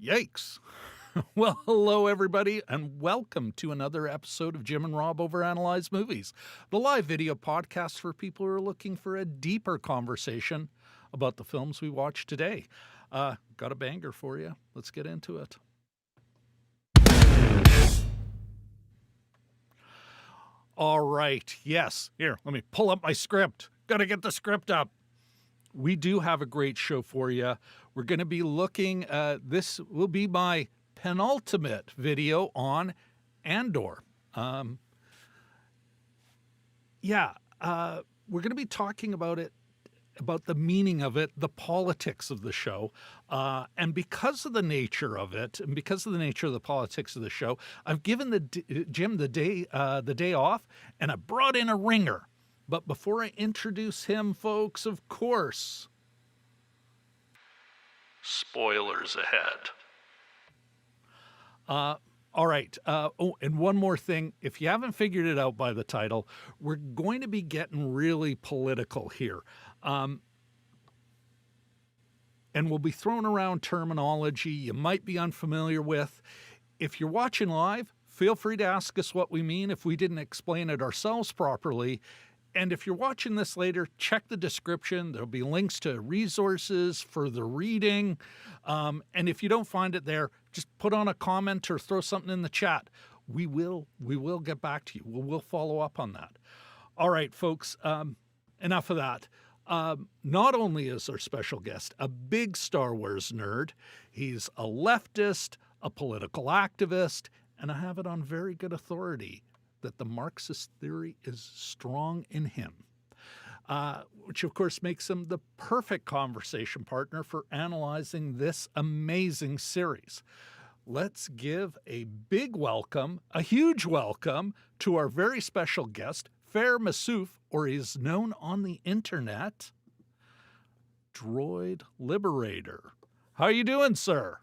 Yikes. Well, hello, everybody, and welcome to another episode of Jim and Rob Overanalyze Movies, the live video podcast for people who are looking for a deeper conversation about the films we watch today. Got a banger for you. Let's get into it. All right. Yes. Here, let me pull up my script. Got to get the script up. We do have a great show for you. We're going to be looking, this will be my penultimate video on Andor. We're going to be talking about it, about the meaning of it, the politics of the show. And because of the nature of it, and because of the nature of the politics of the show, I've given Jim the day off, and I brought in a ringer. But before I introduce him, folks, of course, spoilers ahead. All right. And one more thing. If you haven't figured it out by the title, we're going to be getting really political here. And we'll be throwing around terminology you might be unfamiliar with. If you're watching live, feel free to ask us what we mean if we didn't explain it ourselves properly. And if you're watching this later, check the description. There'll be links to resources for the reading. And if you don't find it there, just put on a comment or throw something in the chat. We will get back to you. We'll follow up on that. All right, folks, enough of that. Not only is our special guest a big Star Wars nerd, he's a leftist, a political activist, and I have it on very good authority that the Marxist theory is strong in him, which of course makes him the perfect conversation partner for analyzing this amazing series. Let's give a big welcome, a huge welcome, to our very special guest, Fehr Massouf, or is known on the internet, Droid Liberator. How are you doing, sir?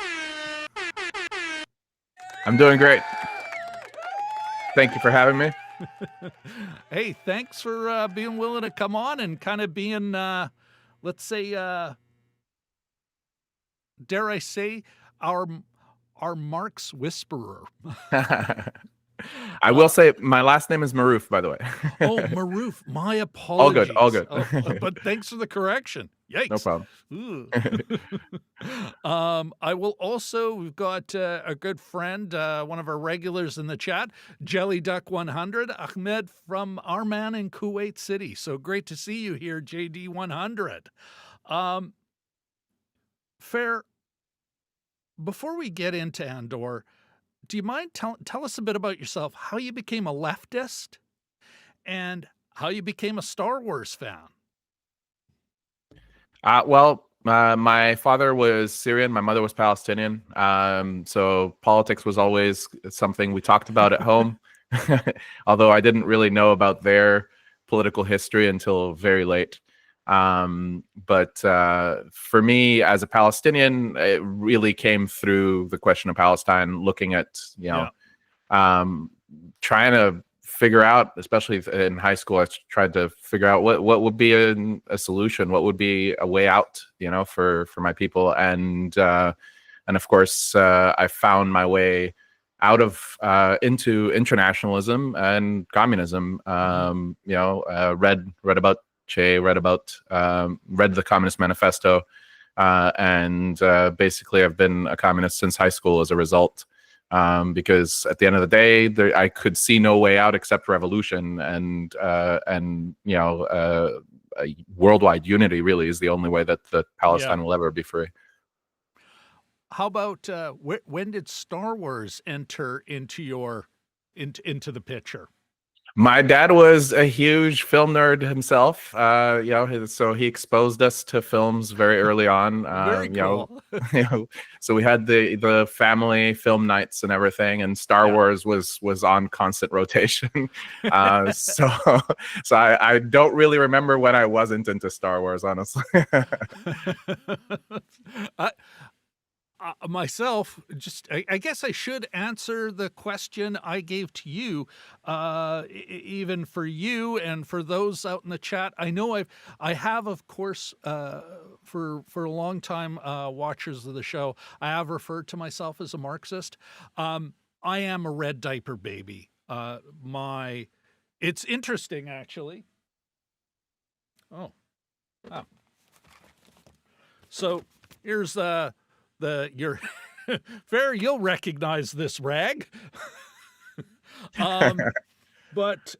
I'm doing great. Thank you for having me. Hey, thanks for being willing to come on and kind of being, let's say, dare I say, our Marx whisperer. I will say my last name is Maroof, by the way. Oh, Maroof. My apologies. All good. But thanks for the correction. No Yikes. problem. Ooh. I will also, we've got a good friend, one of our regulars in the chat, Jelly Duck 100, Ahmed from our man in Kuwait City. So great to see you here, JD 100. Fehr, before we get into Andor, do you mind tell us a bit about yourself, how you became a leftist and how you became a Star Wars fan? My father was Syrian, my mother was Palestinian. So politics was always something we talked about at home, although I didn't really know about their political history until very late. But for me, as a Palestinian, it really came through the question of Palestine, looking at, trying to figure out, especially in high school, I tried to figure out what would be a solution, what would be a way out, for my people, and of course, I found my way out of into internationalism and communism. Read about Che, read the Communist Manifesto, and basically, I've been a communist since high school as a result. Because at the end of the day, I could see no way out except revolution, and a worldwide unity really is the only way that Palestine will ever be free. How about when did Star Wars enter into into the picture? My dad was a huge film nerd himself. So he exposed us to films very early on. Very cool. So we had the family film nights and everything, and Star Wars was on constant rotation. So I don't really remember when I wasn't into Star Wars, honestly. Myself, I guess I should answer the question I gave to you, even for you and for those out in the chat. I know I have, of course, for a long time, watchers of the show, I have referred to myself as a Marxist. I am a red diaper baby. It's interesting, actually. Oh, wow. So here's your Fehr, you'll recognize this rag. But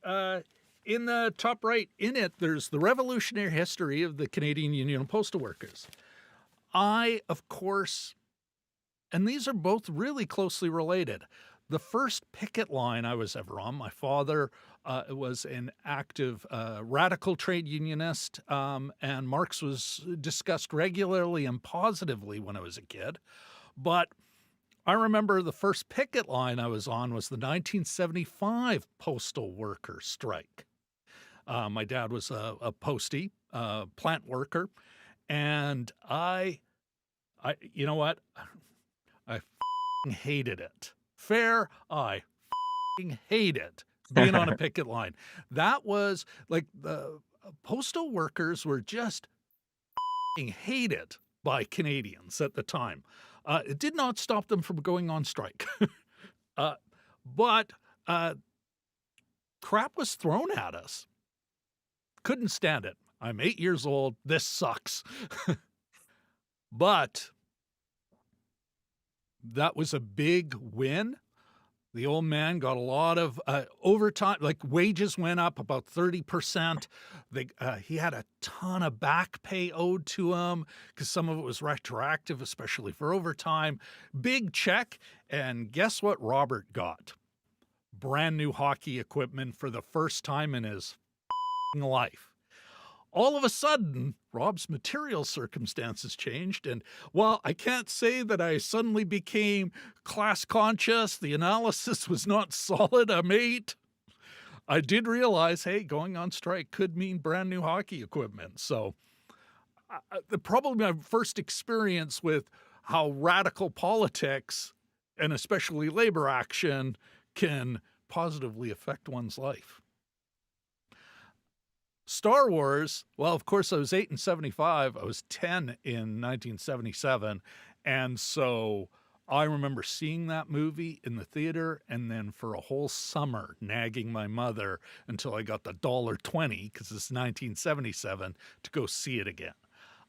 in the top right, in it, there's the revolutionary history of the Canadian Union of Postal Workers. I, of course, and these are both really closely related. The first picket line I was ever on, my father was an active radical trade unionist, and Marx was discussed regularly and positively when I was a kid. But I remember the first picket line I was on was the 1975 postal worker strike. My dad was a postie, plant worker, and you know what? I hated it. Fehr, I hate it, being on a picket line. That was like the postal workers were just hated by Canadians at the time. It did not stop them from going on strike. But crap was thrown at us. Couldn't stand it. I'm 8 years old. This sucks. But that was a big win. The old man got a lot of overtime, like wages went up about 30%. He had a ton of back pay owed to him because some of it was retroactive, especially for overtime. Big check. And guess what Robert got? Brand new hockey equipment for the first time in his life. All of a sudden, Rob's material circumstances changed, and while I can't say that I suddenly became class conscious, the analysis was not solid, I did realize, hey, going on strike could mean brand new hockey equipment. So probably my first experience with how radical politics, and especially labor action, can positively affect one's life. Star Wars, well, of course, I was 8 in 75. I was 10 in 1977. And so I remember seeing that movie in the theater and then for a whole summer nagging my mother until I got the $1.20, because it's 1977, to go see it again.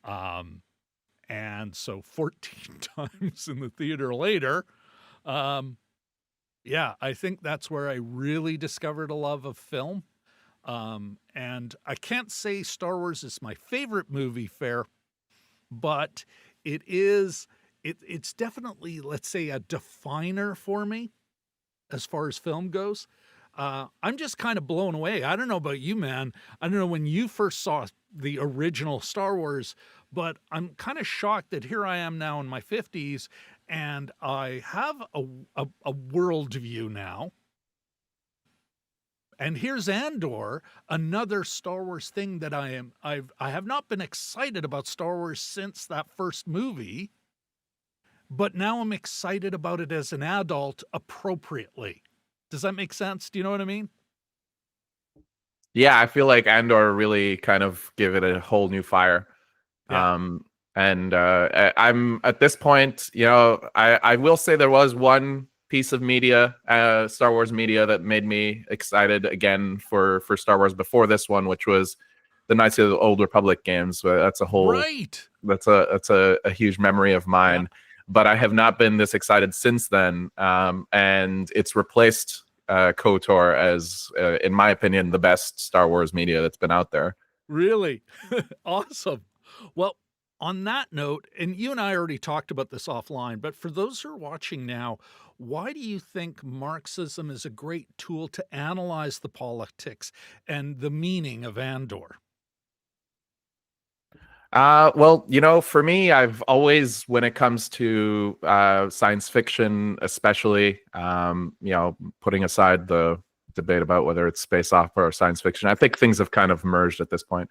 And so 14 times in the theater later, yeah, I think that's where I really discovered a love of film. And I can't say Star Wars is my favorite movie, Fehr, but it's definitely, let's say, a definer for me as far as film goes. I'm just kind of blown away. I don't know about you, man. I don't know when you first saw the original Star Wars, but I'm kind of shocked that here I am now in my 50s and I have a worldview now. And here's Andor, another Star Wars thing that I have not been excited about Star Wars since that first movie, but now I'm excited about it as an adult appropriately. Does that make sense? Do you know what I mean? Yeah, I feel like Andor really kind of give it a whole new fire. Yeah. And I'm at this point, I will say there was one piece of media, Star Wars media, that made me excited again for Star Wars before this one, which was the Knights of the Old Republic games. That's a whole Right. That's a huge memory of mine. Yeah. But I have not been this excited since then. And it's replaced KOTOR as, in my opinion, the best Star Wars media that's been out there. Really? Awesome. Well, on that note, and you and I already talked about this offline, but for those who are watching now, why do you think Marxism is a great tool to analyze the politics and the meaning of Andor? Well, for me, I've always, when it comes to science fiction, especially, putting aside the debate about whether it's space opera or science fiction, I think things have kind of merged at this point.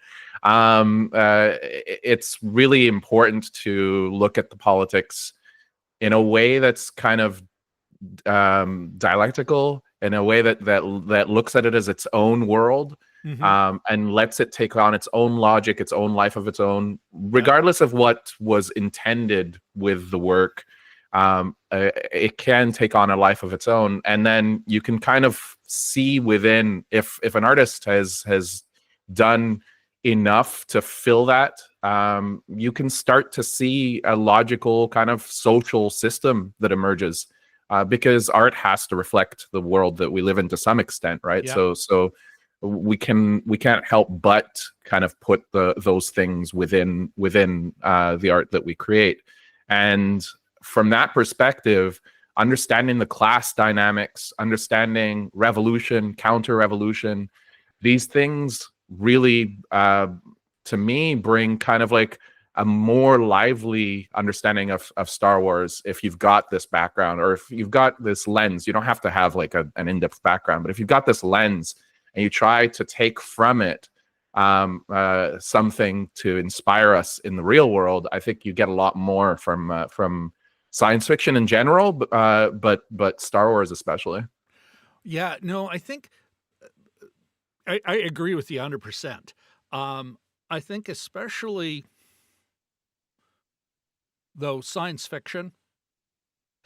It's really important to look at the politics in a way that's kind of dialectical, in a way that looks at it as its own world. And lets it take on its own logic, its own life of its own, regardless of what was intended with the work. It can take on a life of its own, and then you can kind of see within, if an artist has done enough to fill that, you can start to see a logical kind of social system that emerges, because art has to reflect the world that we live in to some extent, right? Yeah. So we can't help but kind of put those things within the art that we create. And from that perspective, understanding the class dynamics, understanding revolution, counter-revolution, these things really, to me, bring kind of like a more lively understanding of Star Wars. If you've got this background, or if you've got this lens, you don't have to have like an in-depth background, but if you've got this lens and you try to take from it something to inspire us in the real world, I think you get a lot more from science fiction in general, but Star Wars especially. Yeah, no, I think I agree with you 100%. I think especially, though, science fiction,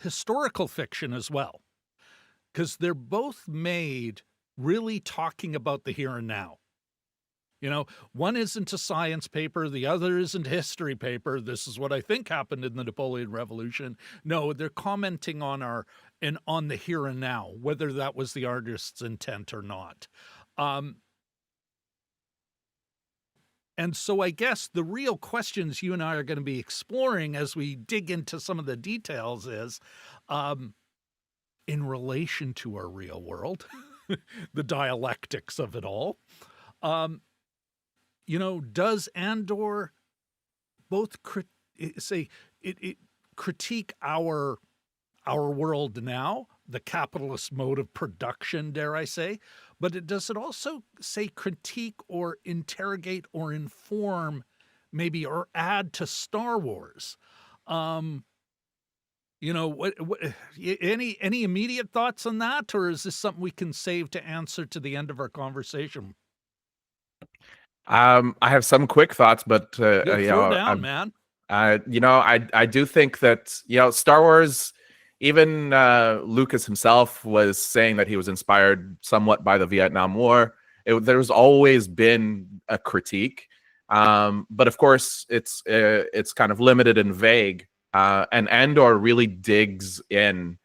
historical fiction as well, because they're both made really talking about the here and now. One isn't a science paper, the other isn't a history paper. This is what I think happened in the Napoleon Revolution. No, they're commenting on on the here and now, whether that was the artist's intent or not. And so I guess the real questions you and I are going to be exploring as we dig into some of the details is, in relation to our real world, the dialectics of it all, does Andor both critique our world now, the capitalist mode of production, dare I say, but does it also say critique or interrogate or inform, maybe, or add to Star Wars? Any immediate thoughts on that, or is this something we can save to answer to the end of our conversation? I have some quick thoughts, but throw down, man. I do think that Star Wars, even Lucas himself was saying that he was inspired somewhat by the Vietnam War. There's always been a critique. But of course, it's kind of limited and vague. And Andor really digs in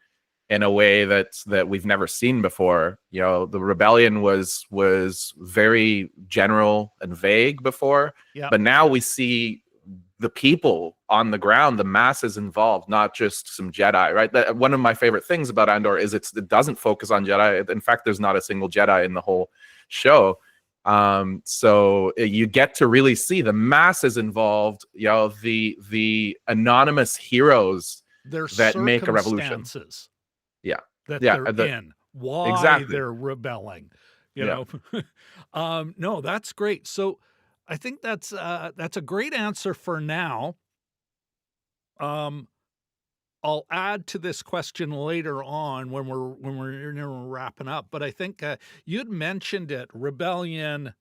a way that we've never seen before. You know, the rebellion was very general and vague before, Yeah. but now we see the people on the ground, the masses involved, not just some Jedi, right? That one of my favorite things about Andor is it doesn't focus on Jedi. In fact, there's not a single Jedi in the whole show. So you get to really see the masses involved, you know, the anonymous heroes Their that make a revolution. circumstances Yeah. that Yeah. they're in, why Exactly. they're rebelling, you Yeah. know. No, that's great. So I think that's a great answer for now. I'll add to this question later on when we're wrapping up, but I think you'd mentioned it, rebellion,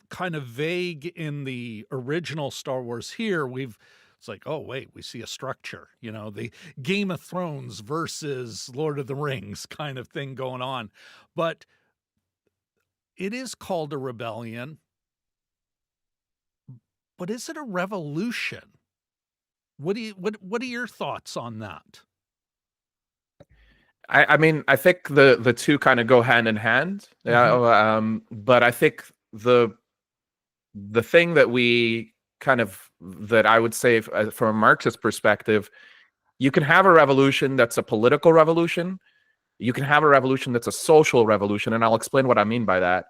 kind of vague in the original Star Wars. Here it's like, oh wait, we see a structure, you know, the Game of Thrones versus Lord of the Rings kind of thing going on. But it is called a rebellion. But is it a revolution? What are your thoughts on that? I mean, I think the two kind of go hand in hand. But I think the thing that that I would say from a Marxist perspective, you can have a revolution that's a political revolution. You can have a revolution that's a social revolution, and I'll explain what I mean by that.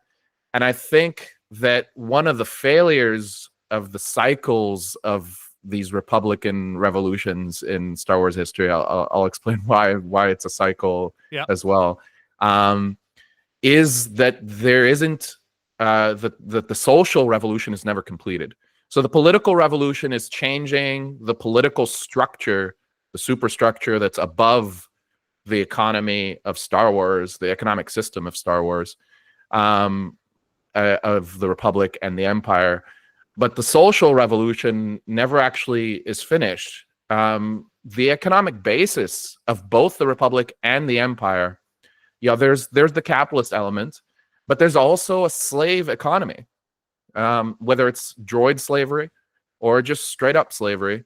And I think that one of the failures of the cycles of these Republican revolutions in Star Wars history, I'll explain why it's a cycle as well, is that there isn't the social revolution is never completed. So the political revolution is changing the political structure, the superstructure that's above the economy of Star Wars, the economic system of Star Wars, of the Republic and the Empire. But the social revolution never actually is finished. The economic basis of both the Republic and the Empire, there's the capitalist element, but there's also a slave economy, whether it's droid slavery or just straight up slavery.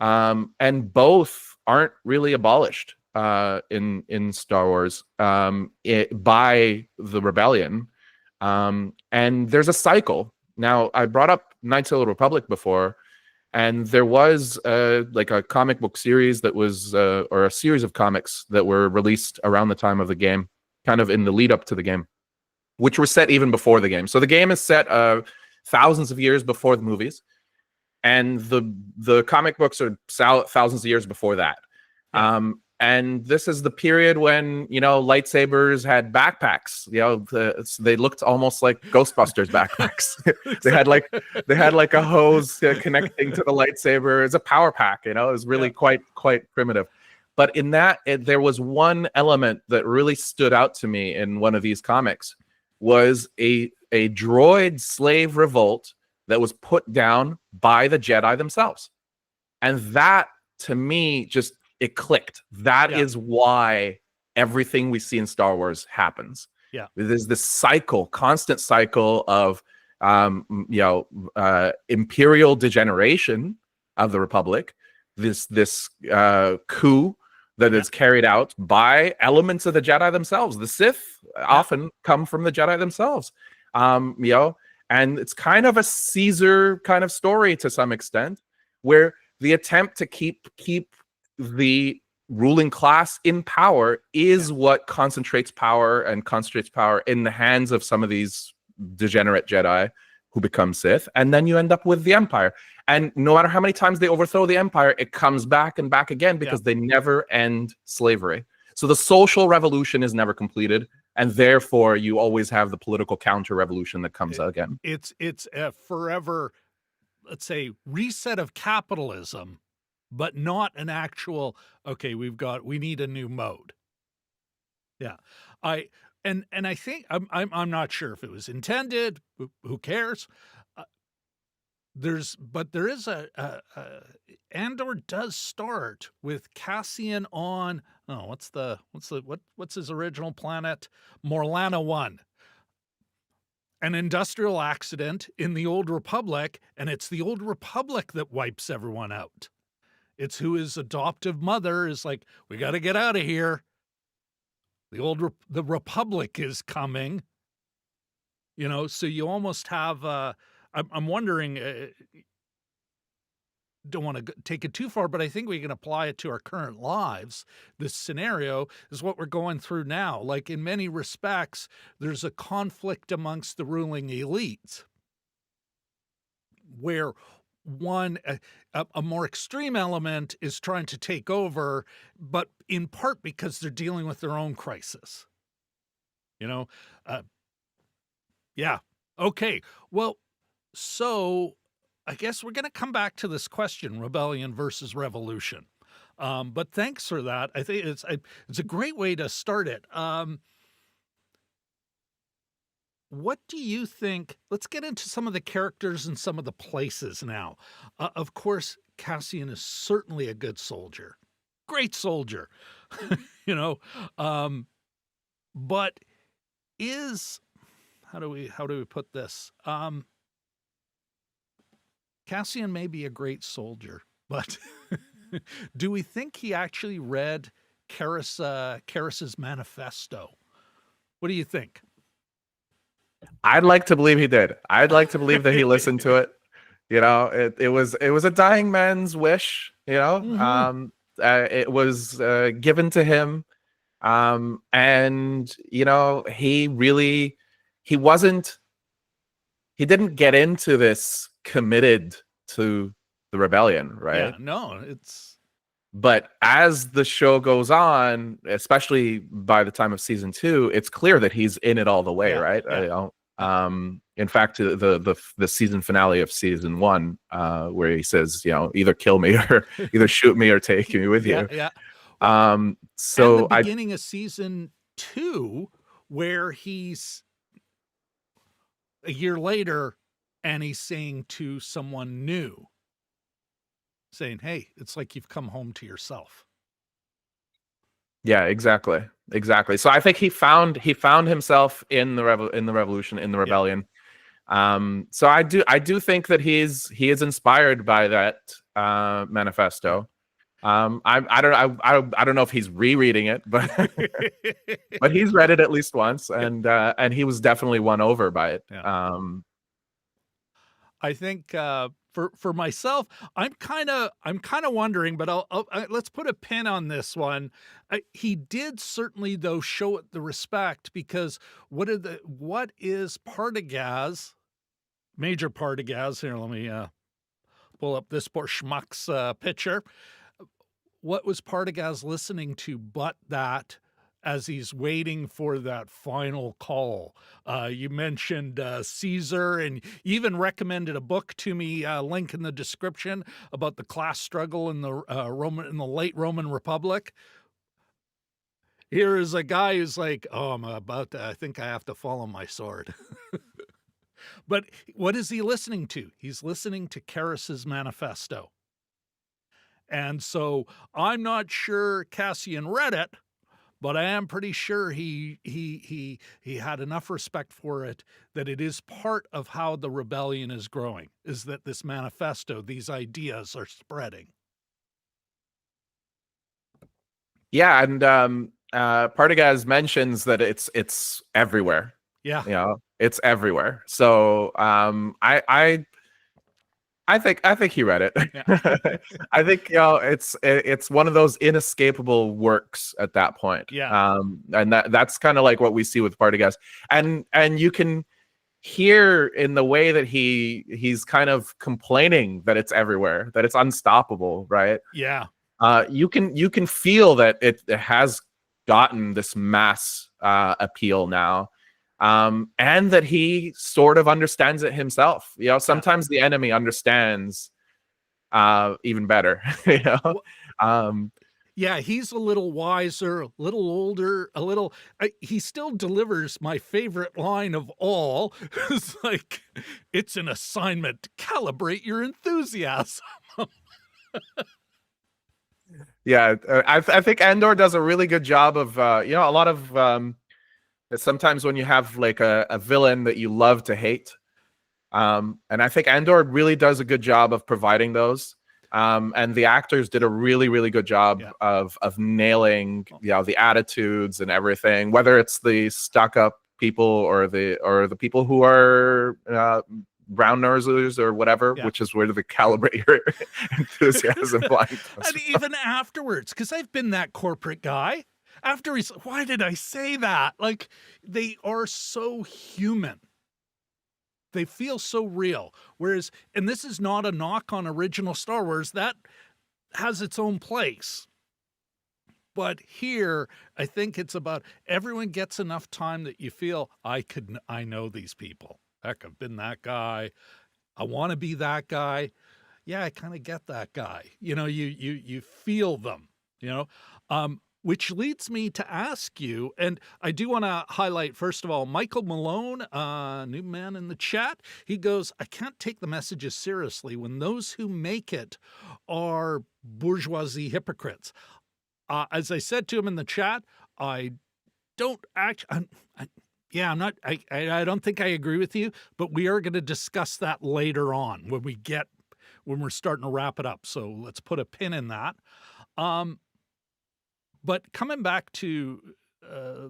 And both aren't really abolished in Star Wars by the rebellion. And there's a cycle. Now, I brought up Knights of the Republic before, and there was like a comic book series that was, or a series of comics that were released around the time of the game, kind of in the lead up to the game, which were set even before the game. So the game is set thousands of years before the movies, and the comic books are thousands of years before that. And this is the period when, lightsabers had backpacks. They looked almost like Ghostbusters backpacks. they had like a hose connecting to the lightsaber. It's a power pack. It was really quite primitive. But in that, there was one element that really stood out to me in one of these comics, was a droid slave revolt that was put down by the Jedi themselves. And that, to me, it clicked. That is why everything we see in Star Wars happens. There's this constant cycle of imperial degeneration of the Republic, this coup that is carried out by elements of the Jedi themselves. The Sith often come from the Jedi themselves. And it's kind of a Caesar kind of story to some extent, where the attempt to keep the ruling class in power is what concentrates power in the hands of some of these degenerate Jedi who become Sith. And then you end up with the Empire. And no matter how many times they overthrow the Empire, it comes back and back again, because they never end slavery. So the social revolution is never completed, and therefore you always have the political counter-revolution that comes again. It's a forever, let's say, reset of capitalism, but not an actual, okay, we need a new mode. I think I'm not sure if it was intended. Who cares? There is Andor does start with Cassian on, what's his original planet? Morlana 1. an industrial accident in the Old Republic, and it's the Old Republic that wipes everyone out. It's who his adoptive mother is like, we got to get out of here. The Republic is coming. You know, so you almost have, I'm wondering, don't want to take it too far, but I think we can apply it to our current lives. This scenario is what we're going through now. Like, in many respects, there's a conflict amongst the ruling elites where a more extreme element is trying to take over, but in part because they're dealing with their own crisis. You know? Yeah. Okay. Well, so I guess we're going to come back to this question, rebellion versus revolution. But thanks for that. I think it's a great way to start it. What do you think? Let's get into some of the characters and some of the places now. Of course, Cassian is certainly a good soldier. Great soldier. You know, but is, how do we put this? Cassian may be a great soldier, but do we think he actually read Karis's manifesto? What do you think? I'd like to believe he did. I'd like to believe that he listened to it. You know, it was a dying man's wish. You know, it was given to him, and you know, he didn't get into this committed to the rebellion, right? Yeah, no, but as the show goes on, especially by the time of season 2, it's clear that he's in it all the way, right? Yeah. You know, in fact, the season finale of season 1, where he says, you know, either kill me or either shoot me or take me with you. Yeah. So and the beginning of season 2, where he's a year later and he's saying to someone new, saying, hey, it's like you've come home to yourself. Yeah, exactly. So I think he found himself in the revolution, in the rebellion. So I do think that he is inspired by that manifesto. I don't know if he's rereading it, but but he's read it at least once, and he was definitely won over by it. Yeah. I think for myself, I'm kind of wondering, but I'll let's put a pin on this one. He did certainly, though, show it the respect, because what is Partagaz, Major Partagaz? Here, let me pull up this poor schmuck's picture. What was Partagaz listening to but that? As he's waiting for that final call. You mentioned Caesar, and you even recommended a book to me, link in the description, about the class struggle in the late Roman Republic. Here is a guy who's like, oh, I think I have to follow my sword. But what is he listening to? He's listening to Karis's manifesto. And so I'm not sure Cassian read it, but I am pretty sure he had enough respect for it that it is part of how the rebellion is growing, is that this manifesto, these ideas are spreading. Yeah, and Partagaz mentions that it's everywhere. Yeah. You know, it's everywhere. So I think he read it. Yeah. I think, you know, it's one of those inescapable works at that point. Yeah. And that's kind of like what we see with Partagaz. And you can hear in the way that he's kind of complaining that it's everywhere, that it's unstoppable, right? Yeah. You can feel that it has gotten this mass appeal now. And that he sort of understands it himself. You know, sometimes the enemy understands even better. You know, yeah, he's a little wiser, a little older, he still delivers my favorite line of all. It's like, it's an assignment to calibrate your enthusiasm. Yeah, I think Andor does a really good job of, you know, a lot of Sometimes when you have like a villain that you love to hate, and I think Andor really does a good job of providing those. And the actors did a really, really good job of nailing, the attitudes and everything, whether it's the stuck-up people or the people who are brown nosers or whatever, which is where to calibrate your enthusiasm blind. And even afterwards, because I've been that corporate guy. After why did I say that? Like, they are so human. They feel so real. Whereas, and this is not a knock on original Star Wars, that has its own place. But here, I think it's about everyone gets enough time that you feel, I know these people. Heck, I've been that guy. I want to be that guy. Yeah, I kind of get that guy. You feel them, which leads me to ask you, and I do want to highlight, first of all, Michael Malone, new man in the chat. He goes, I can't take the messages seriously when those who make it are bourgeoisie hypocrites. As I said to him in the chat, I don't actually, I'm not, I don't think I agree with you, but we are going to discuss that later on when we're starting to wrap it up. So let's put a pin in that. But coming back to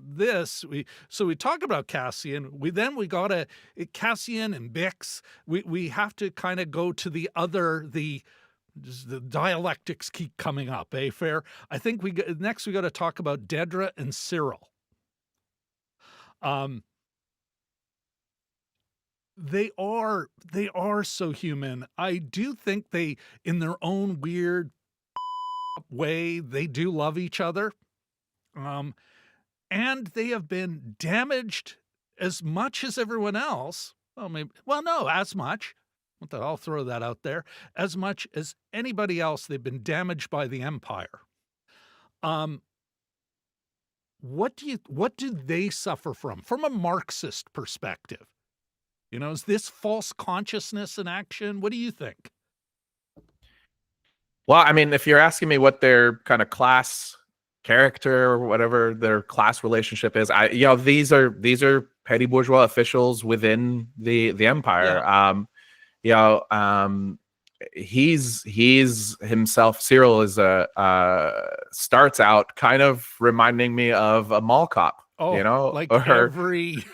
this, we talk about Cassian. We got Cassian and Bix. We have to kind of go to the dialectics keep coming up, Fehr? I think next we got to talk about Dedra and Syril. They are so human. I do think they, in their own weird way, they do love each other. And they have been damaged as much as everyone else. As much. I'll throw that out there. As much as anybody else, they've been damaged by the Empire. What do they suffer from a Marxist perspective? Is this false consciousness in action? What do you think? Well, I mean, if you're asking me what their kind of class character or whatever their class relationship is, these are petty bourgeois officials within the empire. He's himself. Syril is starts out kind of reminding me of a mall cop. Every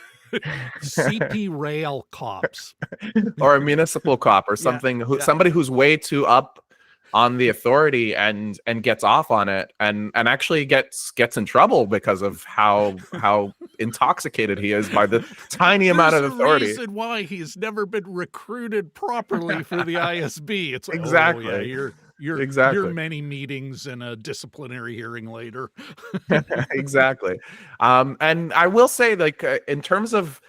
CP rail cops, or a municipal cop, or something. Somebody who's way too up on the authority and gets off on it and actually gets in trouble because of how intoxicated he is by the tiny amount of authority. There's a reason why he's never been recruited properly for the ISB. It's like, exactly. You're many meetings and a disciplinary hearing later. Exactly. And I will say, like, in terms of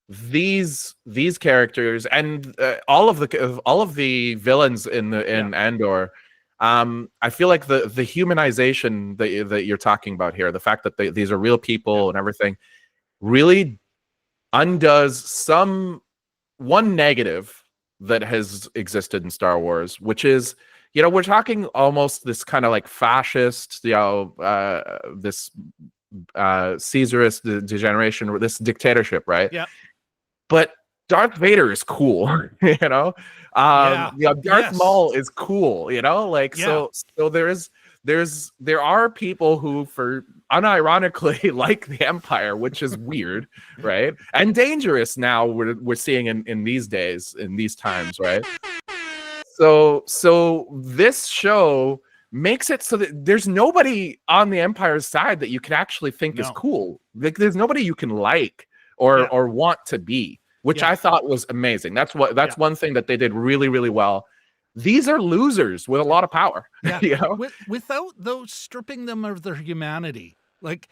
these characters and all of the villains in Andor, I feel like the humanization that you're talking about here, the fact that these are real people and everything, really undoes one negative that has existed in Star Wars, which is, we're talking almost this kind of like fascist, this Caesarist degeneration, this dictatorship, right? Yeah. But Darth Vader is cool, Darth Maul is cool, so there are people who, for unironically, like the Empire, which is weird, right? And dangerous now, we're seeing in these days, in these times, right? So this show makes it so that there's nobody on the Empire's side that you can actually think is cool. Like, there's nobody you can like or want to be, which I thought was amazing. That's one thing that they did really, really well. These are losers with a lot of power. Without those stripping them of their humanity. Like,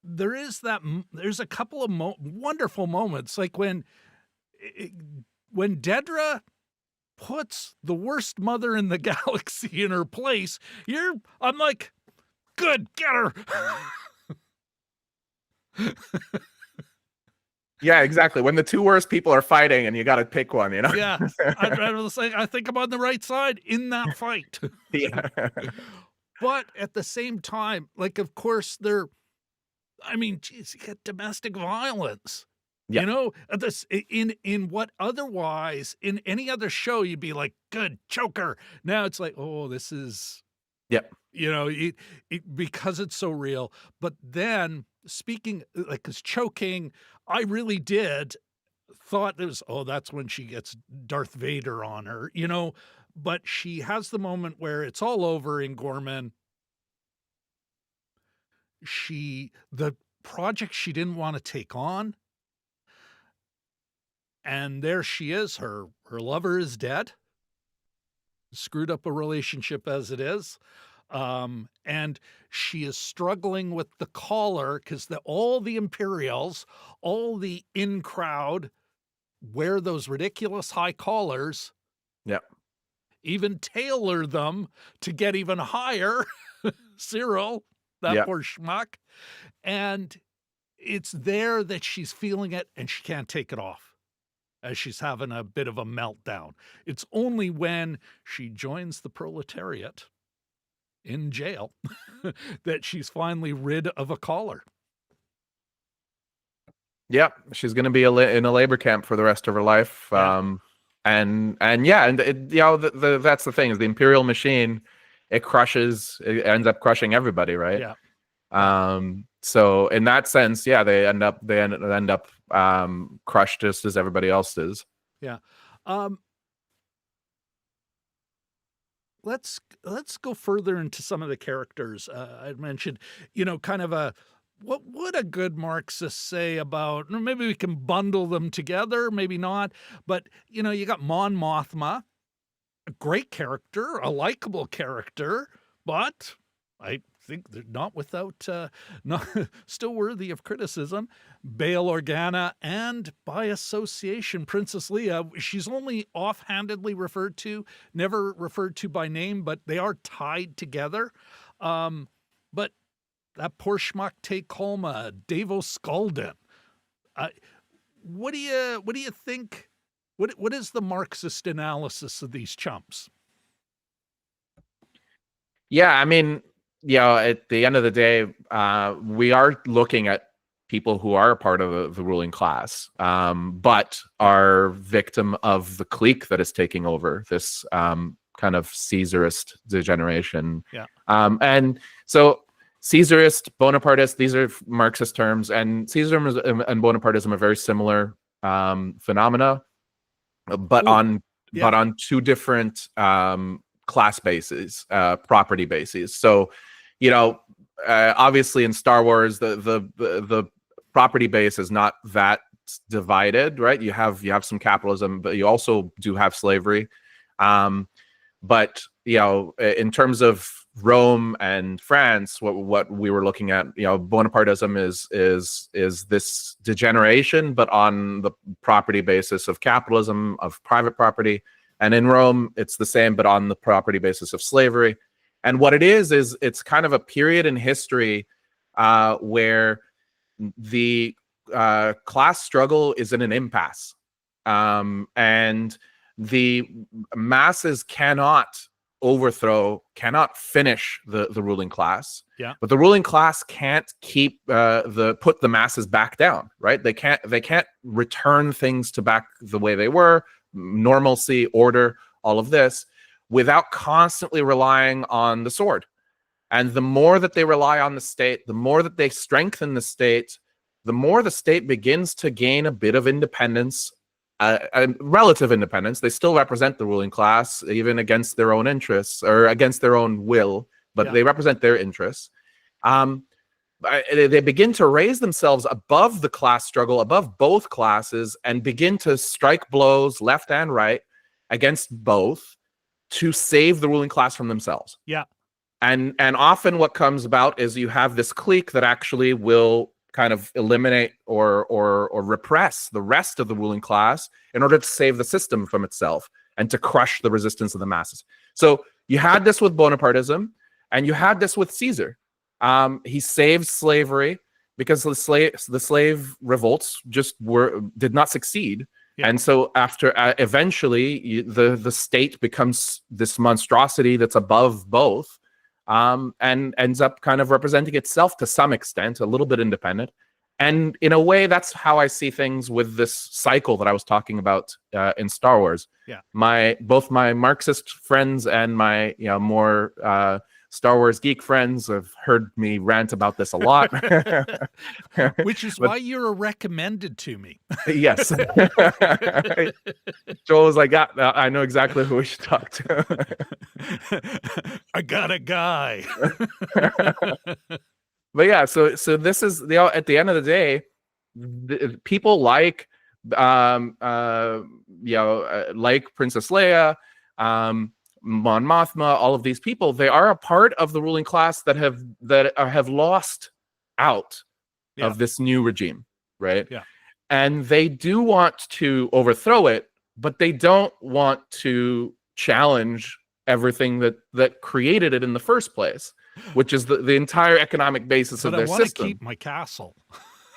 there's a couple of wonderful moments, like when Dedra puts the worst mother in the galaxy in her place. I'm like, good, get her. Yeah, exactly. When the two worst people are fighting and you got to pick one, Yeah, I think I'm on the right side in that fight. Yeah. But at the same time, like, of course, I mean, geez, you get domestic violence. Yeah. You know, this in what otherwise in any other show you'd be like, good choker. Now it's like, oh, this is, Yep. you know, because it's so real. But then speaking like, because choking, I really did thought it was, oh, that's when she gets Darth Vader on her, you know. But she has the moment where it's all over in Gorman. The project she didn't want to take on, and there she is, her lover is dead, screwed up a relationship as it is, and she is struggling with the collar because all the Imperials, all the in crowd wear those ridiculous high collars, Yep. even tailor them to get even higher. Syril, that Yep. poor schmuck. And it's there that she's feeling it and she can't take it off as she's having a bit of a meltdown. It's only when she joins the proletariat in jail that she's finally rid of a collar. Yep. She's going to be in a labor camp for the rest of her life. Yeah. And you know, that's the thing, is the imperial machine, it ends up crushing everybody, right? Yeah. So in that sense, yeah, they end up crushed just as everybody else is. Yeah. Let's go further into some of the characters. I mentioned, you know, kind of what would a good Marxist say about, maybe we can bundle them together, maybe not, but, you know, you got Mon Mothma, a great character, a likable character, but I think they're not without, not still worthy of criticism. Bail Organa, and by association, Princess Leia. She's only offhandedly referred to, never referred to by name, but they are tied together. But that poor schmuck Tay Kolma, Davos Skulden. What do you think? What is the Marxist analysis of these chumps? Yeah, I mean, you know, at the end of the day, we are looking at people who are a part of the ruling class, but are victim of the clique that is taking over this kind of Caesarist degeneration. Yeah. And so Caesarist, Bonapartist, these are Marxist terms, and Caesarism and Bonapartism are very similar phenomena, but on two different class bases, property bases. So, you know, obviously in Star Wars, the property base is not that divided, right? You have some capitalism, but you also do have slavery. But you know, in terms of Rome and France, what we were looking at, you know, Bonapartism is this degeneration, but on the property basis of capitalism, of private property. And in Rome, it's the same, but on the property basis of slavery. And what it is it's kind of a period in history where the class struggle is in an impasse, and the masses cannot cannot finish the ruling class. Yeah. But the ruling class can't keep put the masses back down, right? They can't return things to back the way they were, normalcy, order, all of this, without constantly relying on the sword. And the more that they rely on the state, the more that they strengthen the state, the more the state begins to gain a bit of independence, relative independence. They still represent the ruling class, even against their own interests or against their own will, but they represent their interests. They begin to raise themselves above the class struggle, above both classes, and begin to strike blows left and right against both to save the ruling class from themselves. Yeah. And often what comes about is you have this clique that actually will kind of eliminate or repress the rest of the ruling class in order to save the system from itself and to crush the resistance of the masses. So you had this with Bonapartism, and you had this with Caesar. He saved slavery because the slave revolts just did not succeed. Yeah. And so after eventually the state becomes this monstrosity that's above both. and ends up kind of representing itself to some extent, a little bit independent. And in a way, that's how I see things with this cycle that I was talking about in Star Wars. Yeah. Both my Marxist friends and my more Star Wars geek friends have heard me rant about this a lot. Which is why you're recommended to me. Yes. Joel was like, yeah, I know exactly who we should talk to. I got a guy. But yeah, so this is at the end of the day, people like like Princess Leia, Mon Mothma, all of these people, they are a part of the ruling class that have lost out of this new regime, right? Yeah. And they do want to overthrow it, but they don't want to challenge everything that created it in the first place, which is the entire economic basis of their system. I want to keep my castle.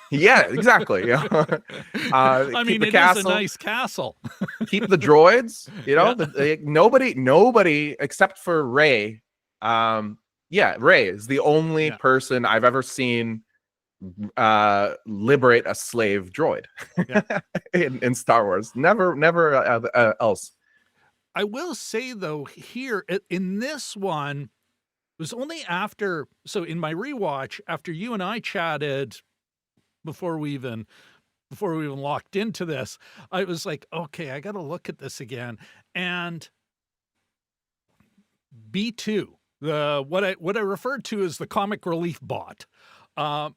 Yeah, exactly. I mean, it is a nice castle. Keep the droids. Nobody except for Rey. Rey is the only person I've ever seen liberate a slave droid in Star Wars. Never else. I will say though, here in this one, it was only after, so in my rewatch, after you and I chatted before we even locked into this, I was like, okay, I got to look at this again. And B2, what I referred to as the comic relief bot, I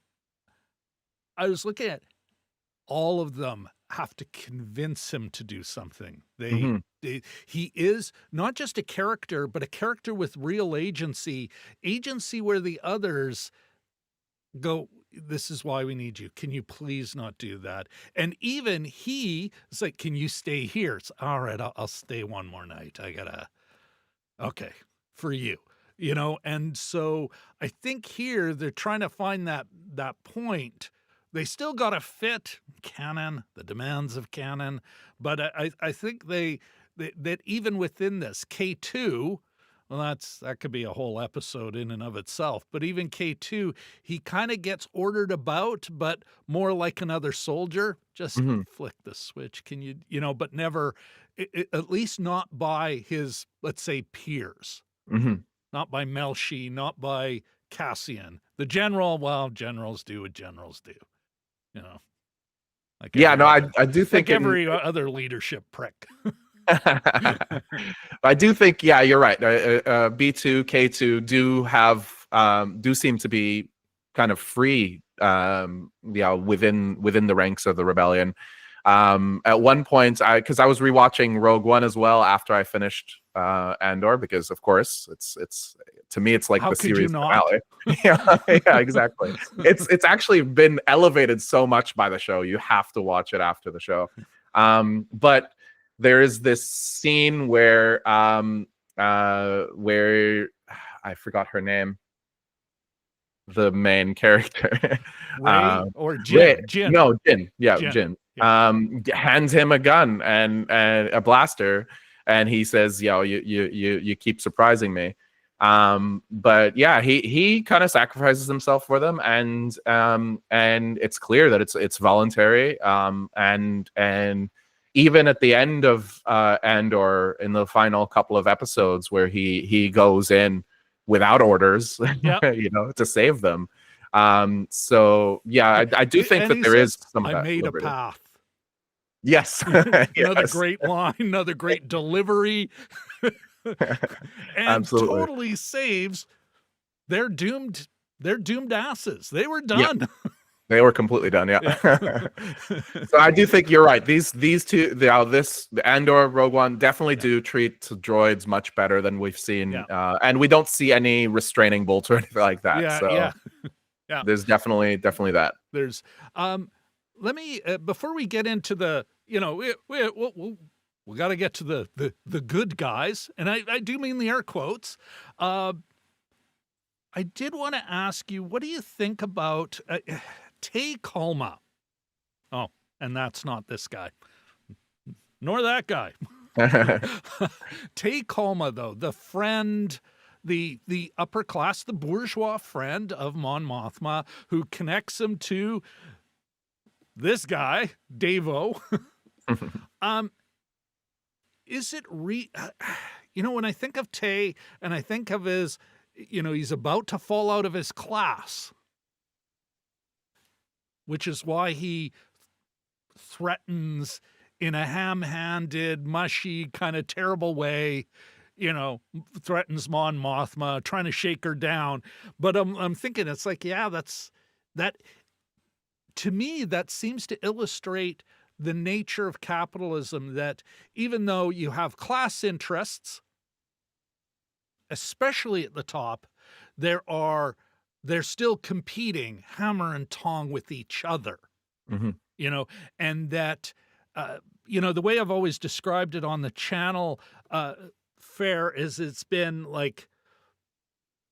was looking at all of them have to convince him to do something. He is not just a character, but a character with real agency where the others go, this is why we need you. Can you please not do that? And even he is like, can you stay here? It's all right. I'll stay one more night. Okay, for you, And so I think here they're trying to find that point. They still got to fit canon, the demands of canon. But I think that even within this K2, well, that could be a whole episode in and of itself. But even K2, he kind of gets ordered about, but more like another soldier. Just flick the switch. Can you, but never, at least not by his, let's say, peers. Not by Melshi, not by Cassian. The general, well, generals do what generals do. Like I do think like every other leadership prick. I do think, you're right. B2, K2 do seem to be kind of free, within the ranks of the rebellion. At one point, because I was rewatching Rogue One as well after I finished Andor, because of course it's to me it's like the series finale. Yeah, exactly. It's actually been elevated so much by the show. You have to watch it after the show. But there is this scene where I forgot her name. The main character, Ray or Jin? Jin. No, Jin. Yeah, Jin. Hands him a gun and a blaster, and he says, you keep surprising me. But yeah, he kind of sacrifices himself for them, and it's clear that it's voluntary. And even at the end of Andor, in the final couple of episodes where he goes in without orders, to save them. So yeah, I do think that there is some of that. I made a path. Yes. Another great line, another great delivery. And absolutely totally saves their doomed asses. They were done. Yeah. They were completely done. Yeah. So I do think you're right. These two, the Andor, Rogue One definitely do treat droids much better than we've seen. And we don't see any restraining bolts or anything like that. Yeah. There's definitely that. There's, let me, before we get into the, we got to get to the good guys. And I do mean the air quotes. I did want to ask you, what do you think about Tay Kolma? Oh, and that's not this guy, nor that guy. Tay Kolma, though, the friend the upper class, the bourgeois friend of Mon Mothma, who connects him to this guy, Davo. Is it when I think of Tay and I think of his, he's about to fall out of his class, which is why he threatens in a ham-handed, mushy, kind of terrible way, threatens Mon Mothma, trying to shake her down. But I'm thinking, it's like, that to me, that seems to illustrate the nature of capitalism, that even though you have class interests, especially at the top, they're still competing hammer and tong with each other, and that, the way I've always described it on the channel, Fehr, is it's been like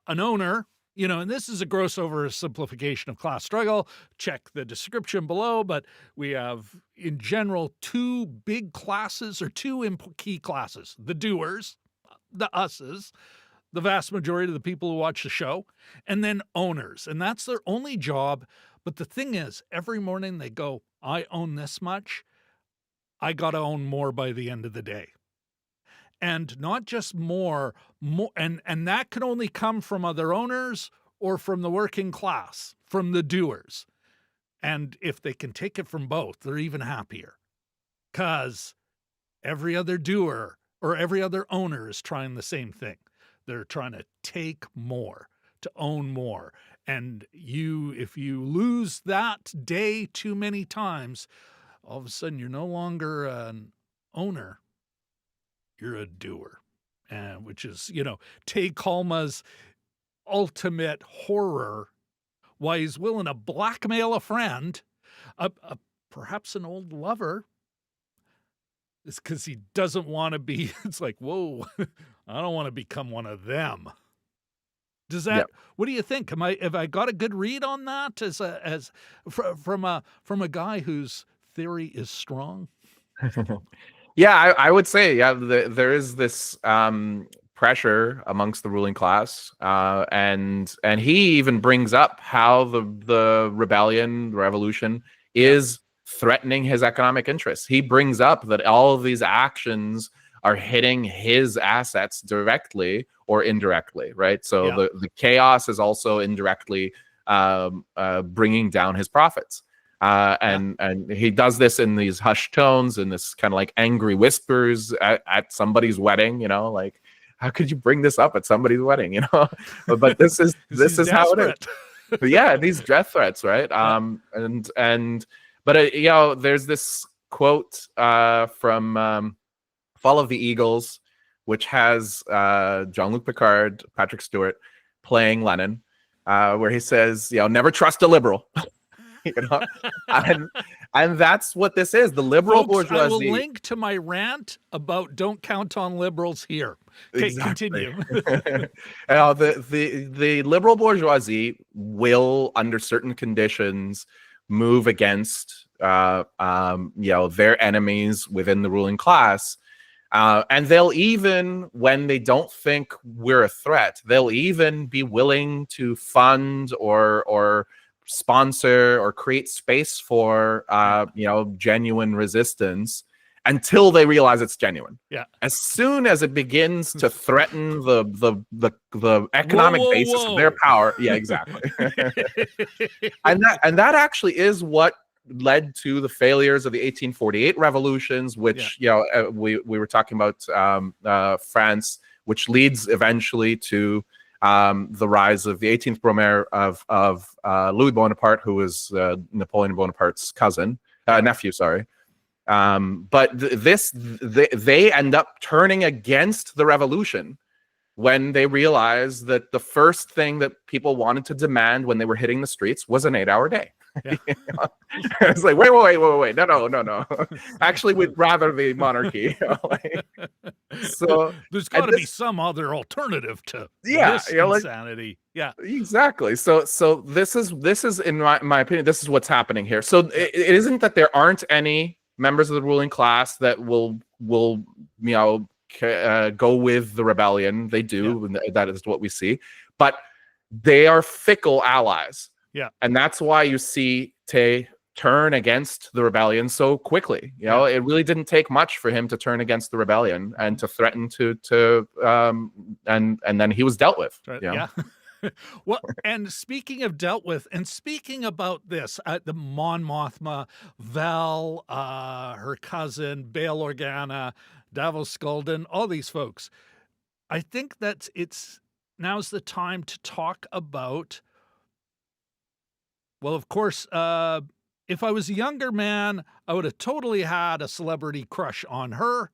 an owner, and this is a gross oversimplification of class struggle. Check the description below, but we have, in general, two big classes or two key classes: the doers, the us's, the vast majority of the people who watch the show, and then owners. And that's their only job. But the thing is, every morning they go, I own this much. I got to own more by the end of the day. And not just more, and that can only come from other owners or from the working class, from the doers. And if they can take it from both, they're even happier, because every other doer or every other owner is trying the same thing. They're trying to take more, to own more. And if you lose that day too many times, all of a sudden you're no longer an owner. You're a doer, which is, Tay Kolma's ultimate horror, why he's willing to blackmail a friend, perhaps an old lover, is because he doesn't want to be, it's like, whoa, I don't want to become one of them. Does that, what do you think? Have I got a good read on that from a guy whose theory is strong? Yeah, I would say, there is this pressure amongst the ruling class, and he even brings up how the rebellion, the revolution, is threatening his economic interests. He brings up that all of these actions are hitting his assets directly or indirectly, right? So the chaos is also indirectly bringing down his profits. And he does this in these hushed tones, in this kind of like angry whispers at somebody's wedding, like, how could you bring this up at somebody's wedding, but this is how it is. But yeah, these death threats, right? But there's this quote from Fall of the Eagles, which has Jean-Luc Picard, Patrick Stewart playing Lenin, where he says, never trust a liberal. And that's what this is. The liberal bourgeoisie. I will link to my rant about don't count on liberals here. Okay, exactly. Continue. The liberal bourgeoisie will, under certain conditions, move against their enemies within the ruling class. And they'll even, when they don't think we're a threat, they'll even be willing to fund or sponsor or create space for genuine resistance until they realize it's genuine. Yeah. As soon as it begins to threaten the economic basis of their power, yeah, exactly. and that actually is what led to the failures of the 1848 revolutions, which we were talking about France, which leads eventually to the rise of the 18th Brumaire of Louis Bonaparte, who was Napoleon Bonaparte's nephew, sorry. But they end up turning against the revolution when they realized that the first thing that people wanted to demand when they were hitting the streets was an 8-hour day. Yeah. It's like, wait, no. Actually, we'd rather the monarchy. So there's got to be some other alternative to this insanity. Exactly. So this is in my opinion, this is what's happening here. So it isn't that there aren't any members of the ruling class that will go with the rebellion. They do, and that is what we see. But they are fickle allies. Yeah. And that's why you see Tay turn against the rebellion so quickly. You know, it really didn't take much for him to turn against the rebellion and to threaten and then he was dealt with. Right. You know? Yeah. Well, and speaking of dealt with, and speaking about this, the Mon Mothma, Vel, her cousin, Bail Organa, Davos Skulden, all these folks, I think that now's the time to talk about, well, of course, if I was a younger man, I would have totally had a celebrity crush on her,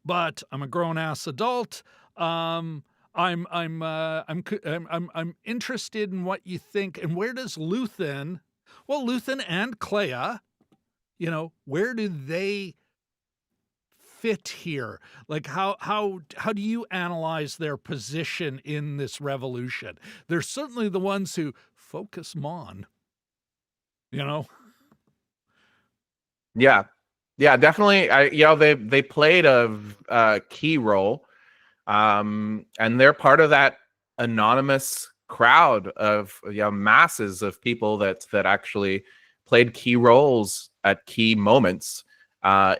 but I'm a grown-ass adult. I'm interested in what you think, and where does Luthen and Kleya, you know, where do they fit here? Like, how do you analyze their position in this revolution? They're certainly the ones who focus Mon, you know. Yeah, definitely. They played a key role, and they're part of that anonymous crowd of masses of people that actually played key roles at key moments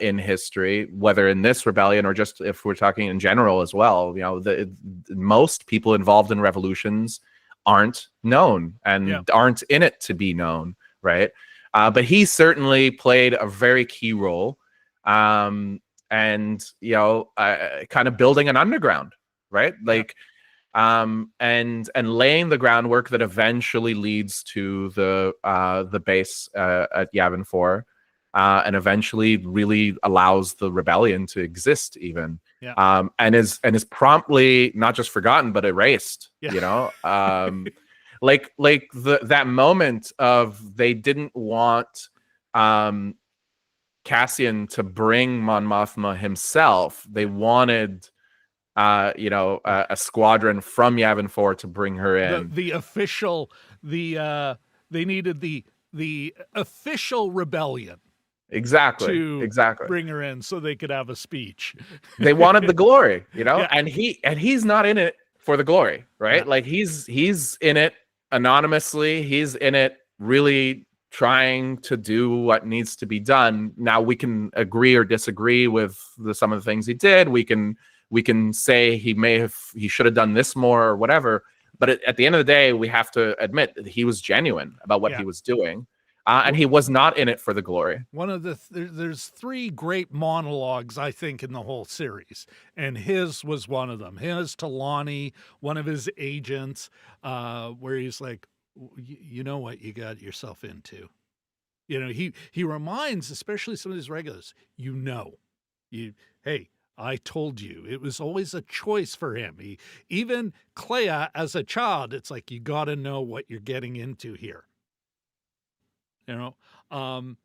in history, whether in this rebellion or just if we're talking in general as well. You know, most people involved in revolutions aren't known and aren't in it to be known, right? But he certainly played a very key role, and kind of building an underground, right? Like, and laying the groundwork that eventually leads to the base at Yavin 4, and eventually really allows the rebellion to exist, even, and is promptly not just forgotten but erased. You know. Like that moment of they didn't want Cassian to bring Mon Mothma himself. They wanted a squadron from Yavin 4 to bring her in. They needed the official rebellion. Exactly. Bring her in so they could have a speech. They wanted the glory, you know, and he's not in it for the glory, right? Like he's in it anonymously. He's in it really trying to do what needs to be done. Now we can agree or disagree with some of the things he did. We can say he should have done this more or whatever. But at the end of the day, we have to admit that he was genuine about what he was doing. And he was not in it for the glory. There's three great monologues, I think, in the whole series, and his was one of them. His to Lonnie, one of his agents, where he's like, you know what you got yourself into. You know, he reminds, especially some of his regulars, hey, I told you. It was always a choice for him. Even Kleya, as a child, it's like, you got to know what you're getting into here. You know,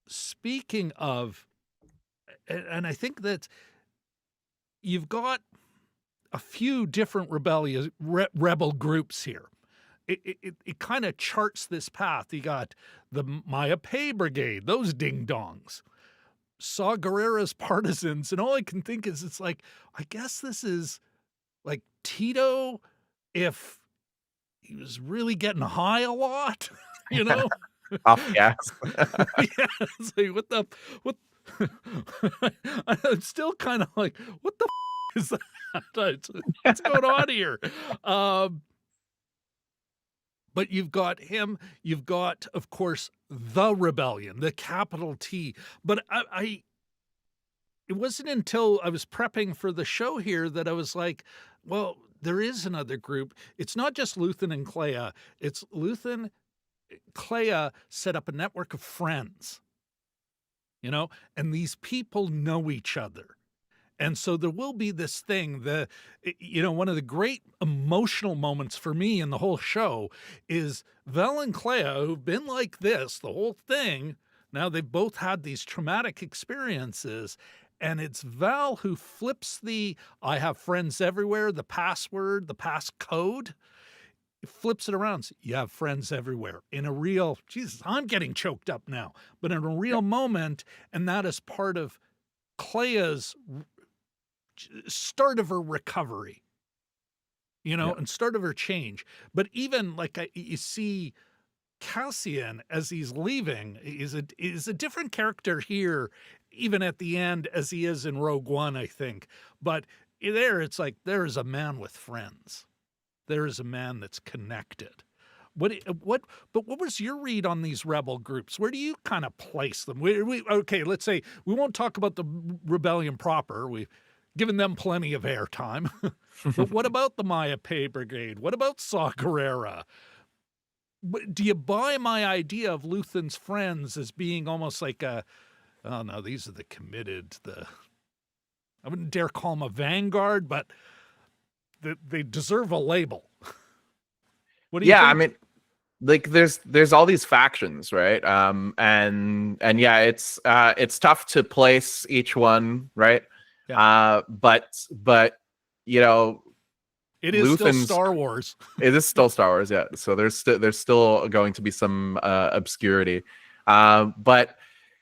speaking of, and I think that you've got a few different rebel groups here. It kind of charts this path. You got the Maya Pei Brigade, those ding-dongs. Saw Gerrera's partisans, and all I can think is, it's like, I guess this is like Tito if he was really getting high a lot, you know? Off gas. It's like, what I'm still kind of like, what the is that? What's going on here? But you've got him, you've got, of course, the rebellion, the capital T. But it wasn't until I was prepping for the show here that I was like, well, there is another group. It's not just Luthen and Kleya. It's Luthen, Kleya set up a network of friends, you know, and these people know each other. And so there will be this thing, one of the great emotional moments for me in the whole show is Vel and Kleya, who've been like this, the whole thing. Now they've both had these traumatic experiences. And it's Val who flips I have friends everywhere, the password, the passcode. Flips it around. So you have friends everywhere in a real, Jesus, I'm getting choked up now, but in a real moment. And that is part of Kleya's start of her recovery, and start of her change. But even like you see Cassian as he's leaving is a different character here, even at the end, as he is in Rogue One, I think. But there, it's like there is a man with friends. There is a man that's connected. But what was your read on these rebel groups? Where do you kind of place them? Okay, let's say we won't talk about the rebellion proper. We've given them plenty of airtime. But what about the Maya Pay Brigade? What about Saw Gerrera? Do you buy my idea of Luthen's friends as being almost like oh no, these are the committed, I wouldn't dare call them a vanguard, but they deserve a label. What do you think? I mean, like there's all these factions, right? And yeah, it's tough to place each one, right? Yeah. But it is still Star Wars. It is still Star Wars, yeah. So there's still going to be some obscurity. But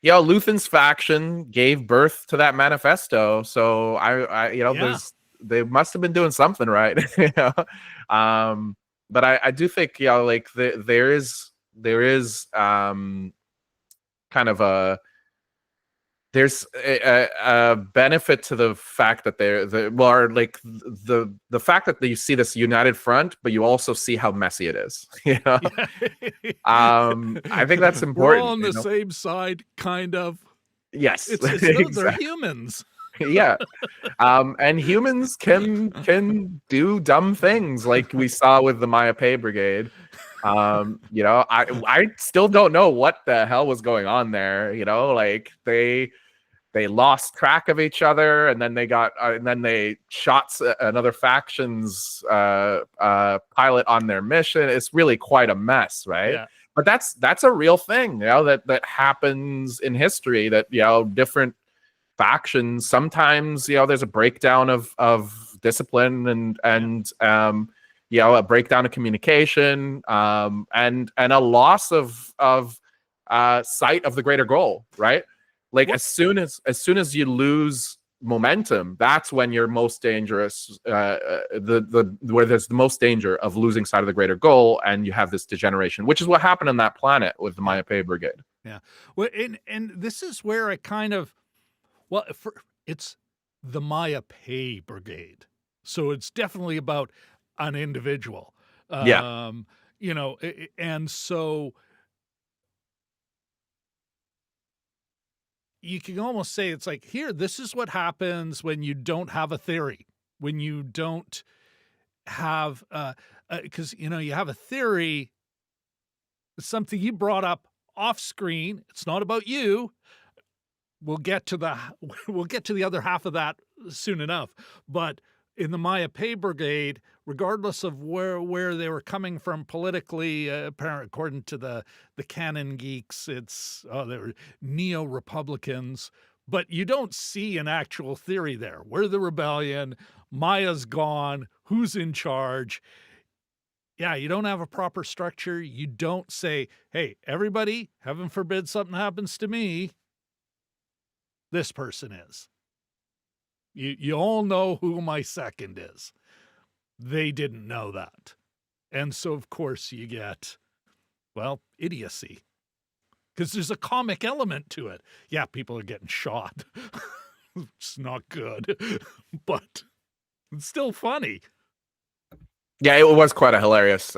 Luthen's faction gave birth to that manifesto. So they must have been doing something right. But I do think like there is kind of there's a benefit to the fact that the fact that you see this united front, but you also see how messy it is. I think that's important. We're all on the same side, kind of. Yes, exactly. They're humans. Yeah. And humans can do dumb things like we saw with the Maya Pay Brigade. I still don't know what the hell was going on there. Like they lost track of each other, and then they shot another faction's pilot on their mission. It's really quite a mess, right? Yeah. But that's a real thing, that happens in history, that different factions sometimes there's a breakdown of discipline and a breakdown of communication and a loss of sight of the greater goal, right? Like as soon as you lose momentum, that's when you're most dangerous, where there's the most danger of losing sight of the greater goal, and you have this degeneration, which is what happened on that planet with the Maya Pay Brigade. Yeah. Well, and this is where I kind of, it's the Maya Pay Brigade. So it's definitely about an individual. And so you can almost say it's like, here, this is what happens when you don't have a theory, when you don't have, because, you have a theory, something you brought up off screen. It's not about you. We'll get to the other half of that soon enough. But in the Maya Pay Brigade, regardless of where they were coming from politically, according to the canon geeks, they were neo-Republicans. But you don't see an actual theory there. We're the rebellion. Maya's gone. Who's in charge? Yeah, you don't have a proper structure. You don't say, hey, everybody, heaven forbid something happens to me, this person is. You all know who my second is. They didn't know that. And so, of course, you get, idiocy. Because there's a comic element to it. Yeah, people are getting shot. It's not good. But it's still funny. Yeah, it was quite a hilarious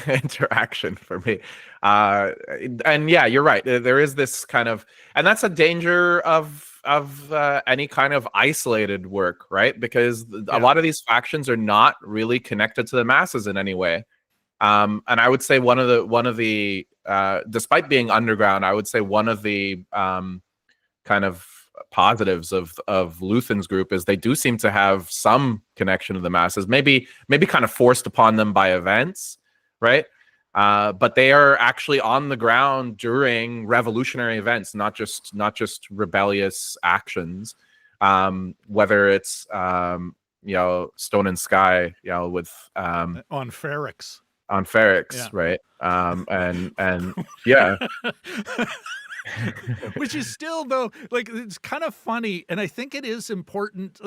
interaction for me. And yeah, you're right. There is this kind of, and that's a danger of any kind of isolated work, right? Because a lot of these factions are not really connected to the masses in any way. And I would say one of the despite being underground, I would say one of the kind of positives of Luthen's group is they do seem to have some connection to the masses, maybe kind of forced upon them by events, right? But they are actually on the ground during revolutionary events, not just rebellious actions. Whether it's Stone and Sky, with on Ferrix. Right? And yeah. Which is still, though, like, it's kind of funny, and I think it is important,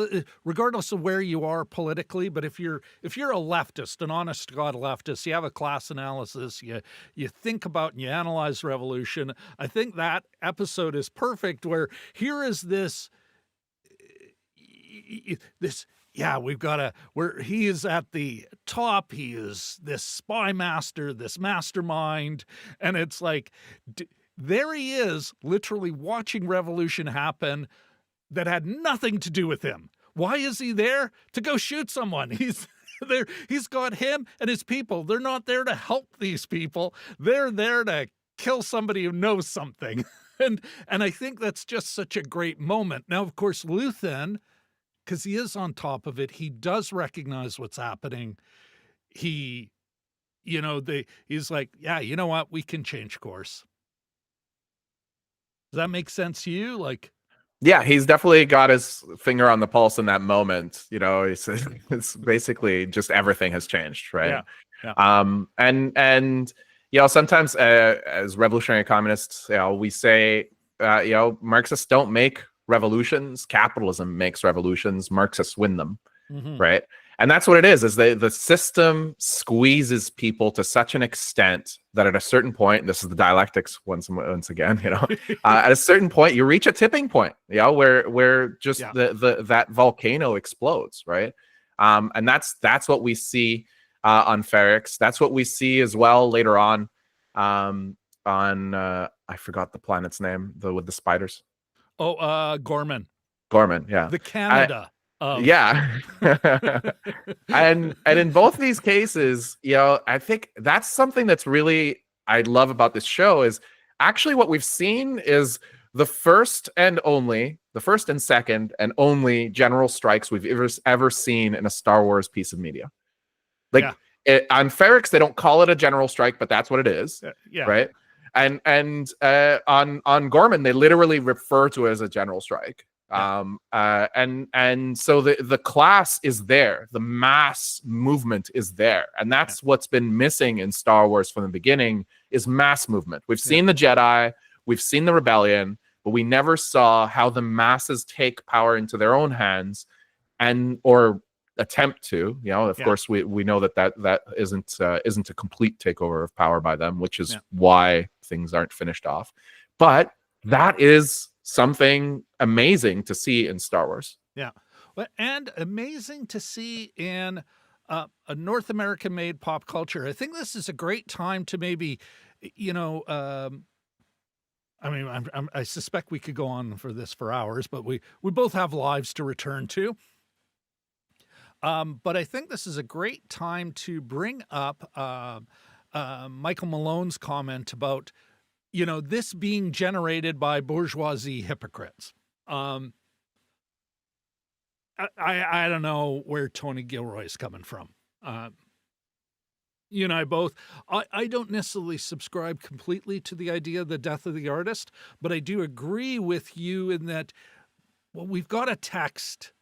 regardless of where you are politically. But if you're a leftist, an honest to God leftist, you have a class analysis, you think about and you analyze revolution. I think that episode is perfect. Where here is this. We've got where he is at the top. He is this spy master, this mastermind, and it's like, there he is, literally watching revolution happen that had nothing to do with him. Why is he there? To go shoot someone. He's there. He's got him and his people. They're not there to help these people. They're there to kill somebody who knows something. And I think that's just such a great moment. Now, of course, Luthen, because he is on top of it, he does recognize what's happening. He's like, yeah, you know what? We can change course. Does that make sense to you? Like, yeah, he's definitely got his finger on the pulse in that moment. It's basically just everything has changed, right? Yeah. And sometimes as revolutionary communists, we say, Marxists don't make revolutions. Capitalism makes revolutions. Marxists win them, right? And that's what it is the system squeezes people to such an extent that at a certain point, this is the dialectics once again, at a certain point, you reach a tipping point, where just that volcano explodes, right? And that's what we see on Ferrix. That's what we see as well later on I forgot the planet's name, with the spiders. Gorman, yeah. The Canada. Yeah. and in both these cases, I think that's something that's really I love about this show is actually what we've seen is the first and second and only general strikes we've ever seen in a Star Wars piece of media. On Ferrix, they don't call it a general strike, but that's what it is. Right. And on Gorman, they literally refer to it as a general strike. And so the class is there, the mass movement is there, and that's what's been missing in Star Wars from the beginning is mass movement. We've seen the Jedi, we've seen the rebellion, but we never saw how the masses take power into their own hands or attempt to. Of course we know that isn't a complete takeover of power by them, which is why things aren't finished off. But that is something amazing to see in Star Wars. Yeah. And amazing to see in a North American made pop culture. I think this is a great time to maybe, I suspect we could go on for this for hours, but we both have lives to return to. But I think this is a great time to bring up Michael Malone's comment about, this being generated by bourgeoisie hypocrites. I don't know where Tony Gilroy's coming from. You and I both, I don't necessarily subscribe completely to the idea of the death of the artist, but I do agree with you in that, we've got a text.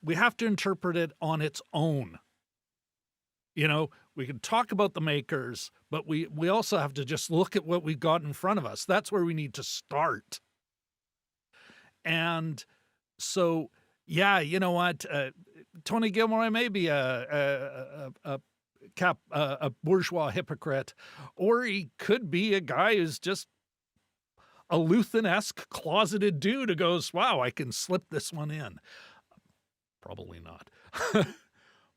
We have to interpret it on its own. We can talk about the makers, but we also have to just look at what we've got in front of us. That's where we need to start. And so, you know what? Tony Gilroy may be a bourgeois hypocrite, or he could be a guy who's just a Luthen-esque closeted dude who goes, wow, I can slip this one in. Probably not.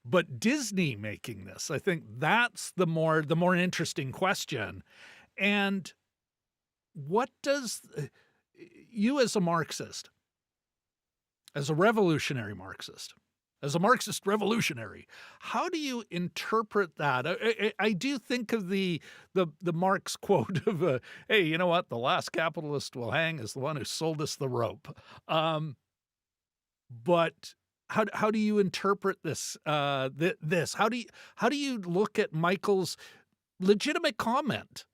But Disney making this, I think that's the more interesting question. And what does you as a Marxist, as a revolutionary Marxist, as a Marxist revolutionary, how do you interpret that? I do think of the Marx quote of, hey, you know what? The last capitalist will hang is the one who sold us the rope. But how do you interpret this? How do you look at Michael's legitimate comment,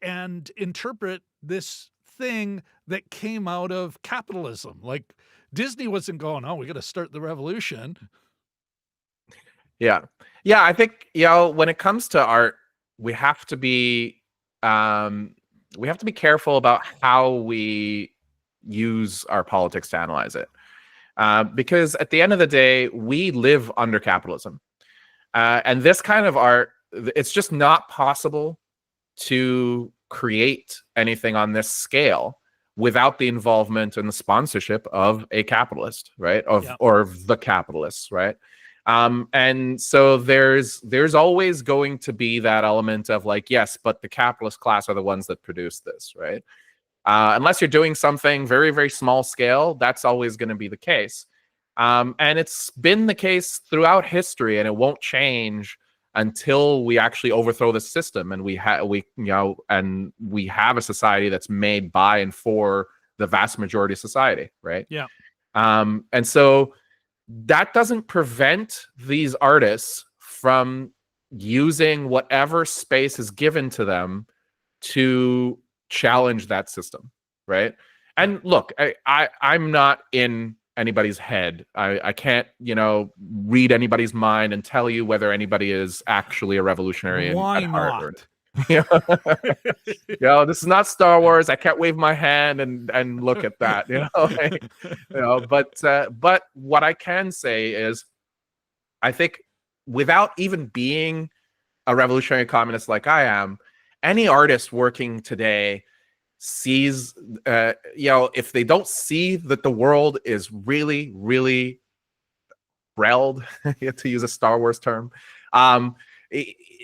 and interpret this thing that came out of capitalism? Like, Disney wasn't going, oh, we got to start the revolution. Yeah. I think when it comes to art, we have to be we have to be careful about how we use our politics to analyze it. Because at the end of the day, we live under capitalism. And this kind of art, it's just not possible to create anything on this scale without the involvement and the sponsorship of a capitalist, right? Or the capitalists, right? And so there's always going to be that element of like, yes, but the capitalist class are the ones that produce this, right? Unless you're doing something very, very small scale, that's always going to be the case. And it's been the case throughout history, and it won't change until we actually overthrow the system and we have a society that's made by and for the vast majority of society, right? Yeah. And so that doesn't prevent these artists from using whatever space is given to them to challenge that system, right? And look, I'm not in anybody's head. I can't, read anybody's mind and tell you whether anybody is actually a revolutionary Why at heart. not? This is not Star Wars. I can't wave my hand and look at that. But what I can say is, I think without even being a revolutionary communist like I am, any artist working today sees, if they don't see that the world is really, really relled, to use a Star Wars term,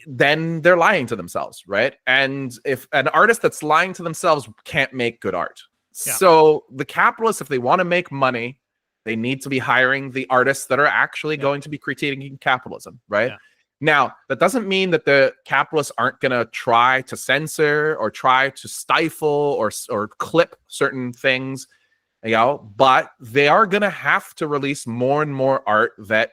then they're lying to themselves, right? And if an artist that's lying to themselves can't make good art. Yeah. So the capitalists, if they want to make money, they need to be hiring the artists that are actually going to be critiquing capitalism, right? Yeah. Now, that doesn't mean that the capitalists aren't going to try to censor or try to stifle or clip certain things, but they are going to have to release more and more art that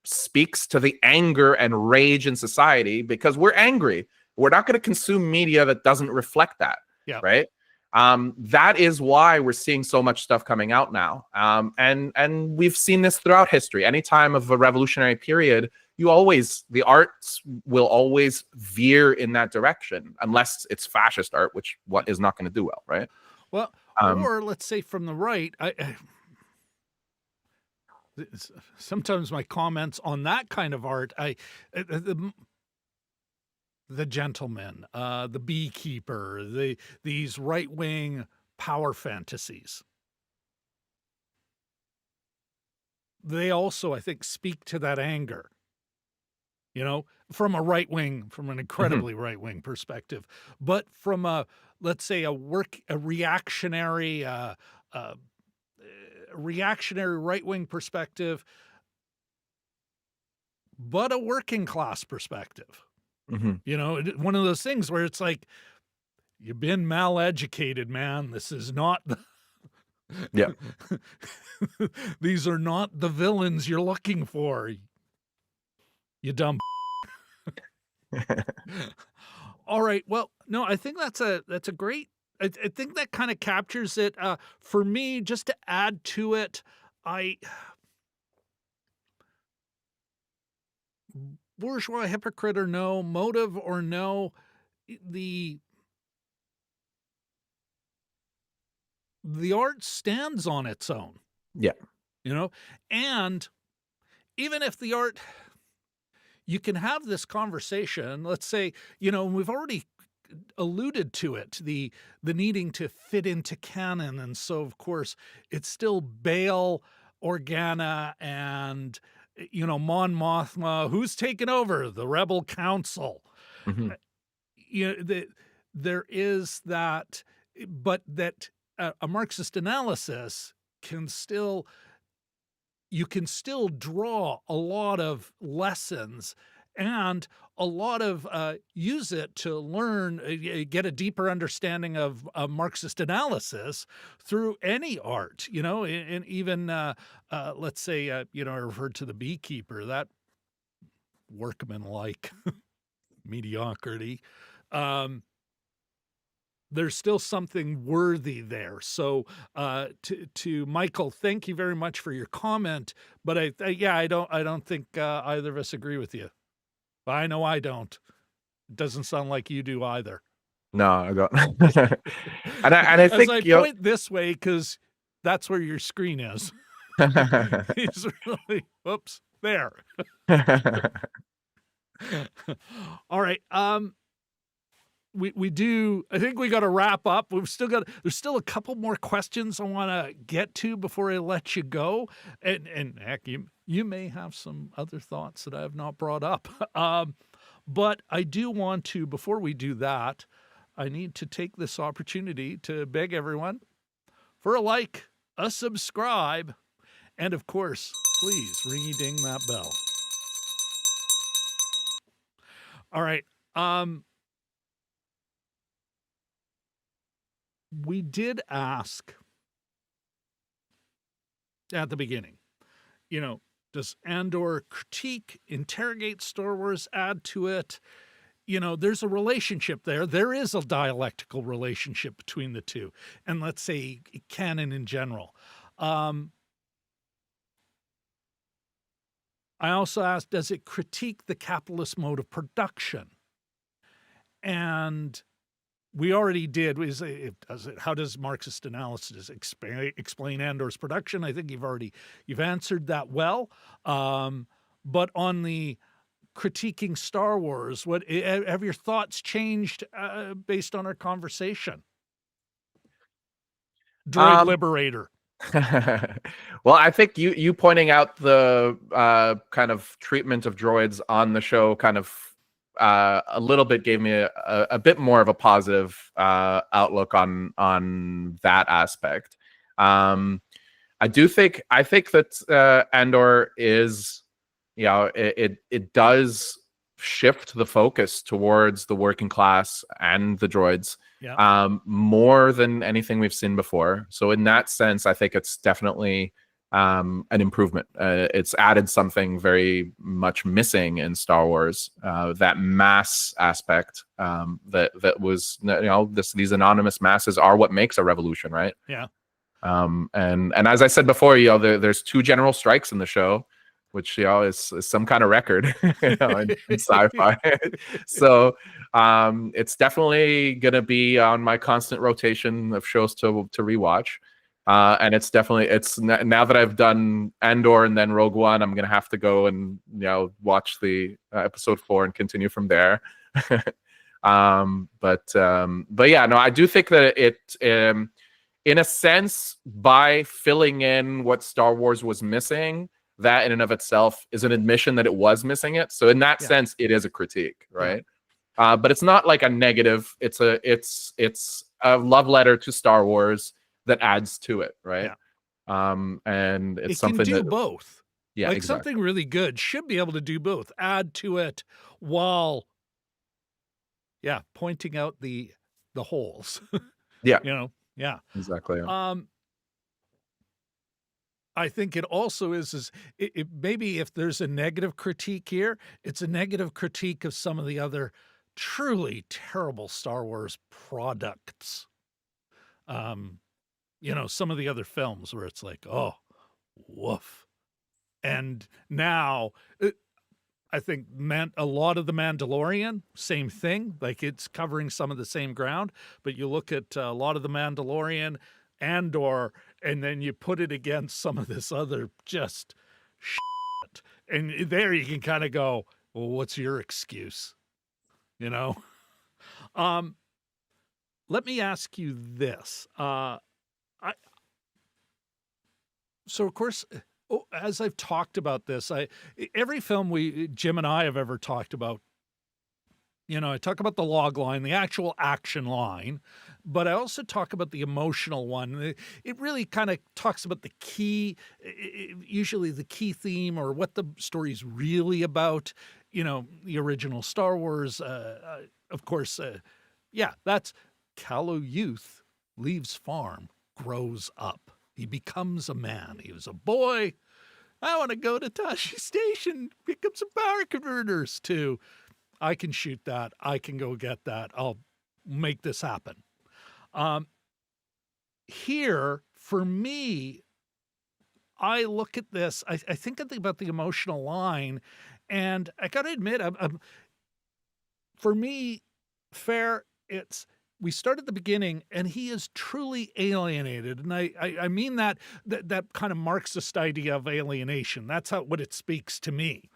speaks to the anger and rage in society, because we're angry. We're not going to consume media that doesn't reflect that, right? That is why we're seeing so much stuff coming out now. And we've seen this throughout history. Any time of a revolutionary period, the arts will always veer in that direction, unless it's fascist art, which is not going to do well, right? Well, or let's say from the right, sometimes my comments on that kind of art, the gentleman, the beekeeper, these right-wing power fantasies, they also, I think, speak to that anger. From an incredibly right-wing perspective, but from let's say a reactionary right-wing perspective, but a working class perspective. One of those things where it's like, you've been maleducated, man. This is not these are not the villains you're looking for. You dumb. All right. Well, no, I think that's a great. I think that kind of captures it. For me, just to add to it, bourgeois hypocrite or no, motive or no, the art stands on its own. Yeah. And even if the art, you can have this conversation, let's say, we've already alluded to it, the needing to fit into canon. And so, of course, it's still Baal, Organa, and, Mon Mothma. Who's taken over? The Rebel Council. There is that, but that a Marxist analysis you can still draw a lot of lessons and a lot of use it to learn, get a deeper understanding of Marxist analysis through any art, and even let's say, I referred to the beekeeper, that workman-like mediocrity. There's still something worthy there. So to Michael, thank you very much for your comment. But I don't think either of us agree with you. I know I don't. It doesn't sound like you do either. No, I don't. and I As think I point this way, because that's where your screen is. He's really, whoops, there. All right. We do. I think we got to wrap up. We've still got. There's still a couple more questions I want to get to before I let you go. And heck, you may have some other thoughts that I have not brought up. But I do want to. Before we do that, I need to take this opportunity to beg everyone for a like, a subscribe, and of course, please ringy-ding that bell. All right. We did ask at the beginning, does Andor critique, interrogate Star Wars, add to it? There's a relationship there. There is a dialectical relationship between the two. And let's say canon in general. I also asked, does it critique the capitalist mode of production? And we already did. How does Marxist analysis explain Andor's production? I think you've answered that well. But on the critiquing Star Wars, what have your thoughts changed based on our conversation? Droid Liberator. Well, I think you pointing out the kind of treatment of droids on the show kind of a little bit gave me a bit more of a positive outlook on that aspect. I think that Andor is, it does shift the focus towards the working class and the droids, more than anything we've seen before. So in that sense, I think it's definitely an improvement. It's added something very much missing in Star Wars, that mass aspect, that was, these anonymous masses are what makes a revolution, right? Yeah. And as I said before, there's 2 general strikes in the show, which is some kind of record in sci-fi. So it's definitely gonna be on my constant rotation of shows to rewatch. And it's now that I've done Andor and then Rogue One, I'm gonna have to go and watch the episode 4 and continue from there. But yeah, no, I do think that it, in a sense, by filling in what Star Wars was missing, that in and of itself is an admission that it was missing it. So in that sense, it is a critique, right? But it's not like a negative. It's a love letter to Star Wars that adds to it, right? And it's something can do both. Yeah, like exactly. Something really good should be able to do both. Add to it while, pointing out the holes. Yeah. Yeah. Exactly. Yeah. I think it also is maybe if there's a negative critique here, it's a negative critique of some of the other truly terrible Star Wars products. Some of the other films where it's like, oh, woof. And now I think a lot of The Mandalorian, same thing. Like it's covering some of the same ground, but you look at a lot of The Mandalorian, Andor, and then you put it against some of this other just shit. And there you can kind of go, well, what's your excuse? Let me ask you this. So of course, as I've talked about this, every film Jim and I have ever talked about, I talk about the log line, the actual action line, but I also talk about the emotional one. It really kind of talks about the key, usually the key theme or what the story's really about. The original Star Wars, of course, that's callow youth leaves farm, grows up. He becomes a man. He was a boy. I want to go to Tashi Station, pick up some power converters too. I can shoot that. I can go get that. I'll make this happen. Here, for me, I look at this. I think about the emotional line, and I got to admit, for me, Fehr, we start at the beginning, and he is truly alienated. And I mean that kind of Marxist idea of alienation. That's what it speaks to me.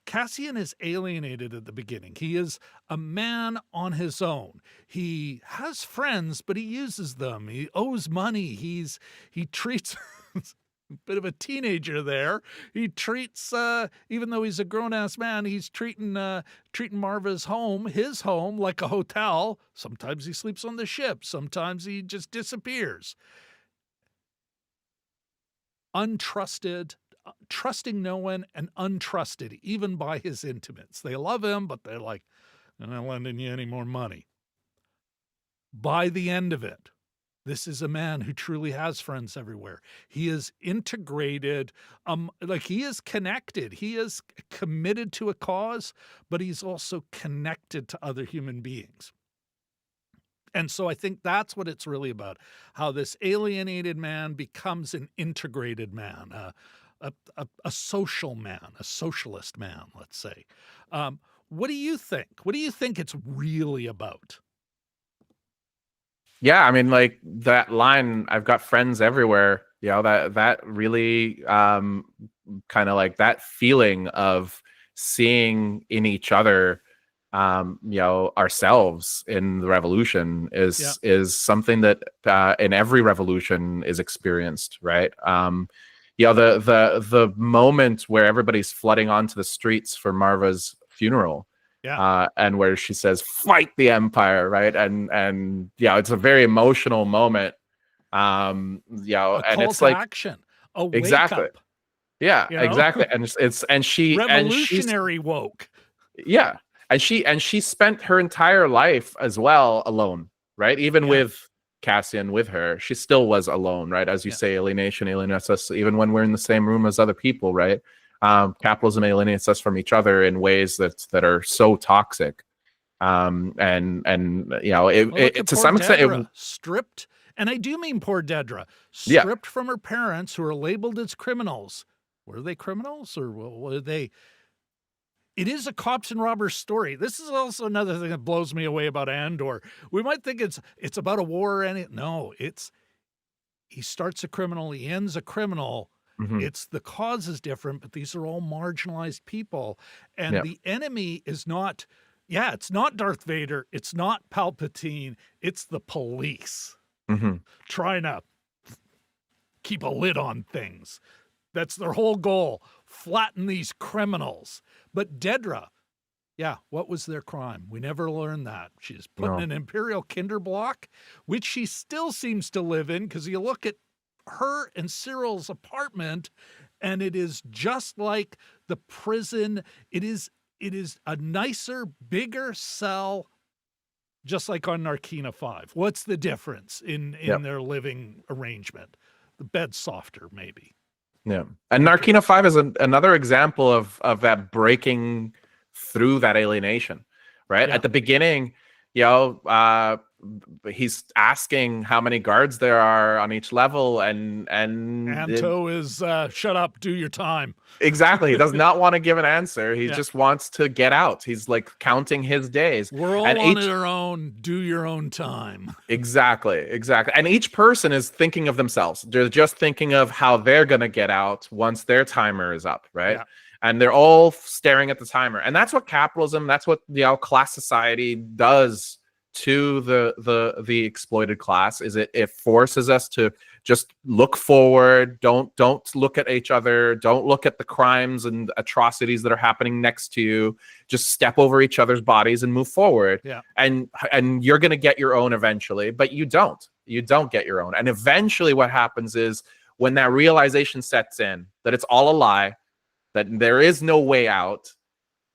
Cassian is alienated at the beginning. He is a man on his own. He has friends, but he uses them. He owes money. He treats a bit of a teenager there. He treats, even though he's a grown-ass man, he's treating Marva's home, his home, like a hotel. Sometimes he sleeps on the ship. Sometimes he just disappears. Untrusted, trusting no one, and untrusted even by his intimates. They love him, but they're like, I'm not lending you any more money. By the end of it, this is a man who truly has friends everywhere. He is integrated, like he is connected. He is committed to a cause, but he's also connected to other human beings. And so I think that's what it's really about, how this alienated man becomes an integrated man, a social man, a socialist man, let's say. What do you think? What do you think it's really about? Yeah, I mean, like that line, I've got friends everywhere, you know, that really kind of like that feeling of seeing in each other, you know, ourselves in the revolution is something that in every revolution is experienced, right? You know, the moment where everybody's flooding onto the streets for Marva's funeral, and where she says, "Fight the empire," right? And yeah, it's a very emotional moment. You know, and it's like action, a wake exactly, up. yeah, You know? exactly, and she revolutionary woke. Yeah, and she spent her entire life as well alone, right? Even with Cassian with her, she still was alone, right? As you say, alienation alienates us even when we're in the same room as other people, right? Capitalism alienates us from each other in ways that are so toxic, and you know, it to some extent stripped, and I do mean poor Dedra, stripped from her parents who are labeled as criminals. Were they criminals, or were they? It is a cops and robbers story. This is also another thing that blows me away about Andor. We might think it's about a war, and no, he starts a criminal, he ends a criminal. It's the cause is different, but these are all marginalized people. And the enemy is not, it's not Darth Vader. It's not Palpatine. It's the police trying to keep a lid on things. That's their whole goal. Flatten these criminals. But Dedra, what was their crime? We never learned that. She's put in an Imperial Kinderblock, which she still seems to live in, because you look at her and Syril's apartment, and it is just like the prison. It is a nicer, bigger cell, just like on Narkina 5. What's the difference in their living arrangement? The bed's softer, maybe. Yeah, and Narkina 5 is another example of that breaking through that alienation, right? At the beginning, you know, he's asking how many guards there are on each level, and Anto is shut up, do your time. Exactly. He does not want to give an answer. He just wants to get out. He's like counting his days. We're all on our own. Do your own time. Exactly. And each person is thinking of themselves. They're just thinking of how they're going to get out once their timer is up, right? And they're all staring at the timer. And that's what capitalism, that's what class society does to the exploited class. Is it forces us to just look forward, don't look at each other, don't look at the crimes and atrocities that are happening next to you, just step over each other's bodies and move forward. And you're going to get your own eventually, but you don't get your own. And eventually what happens is, when that realization sets in that it's all a lie, that there is no way out,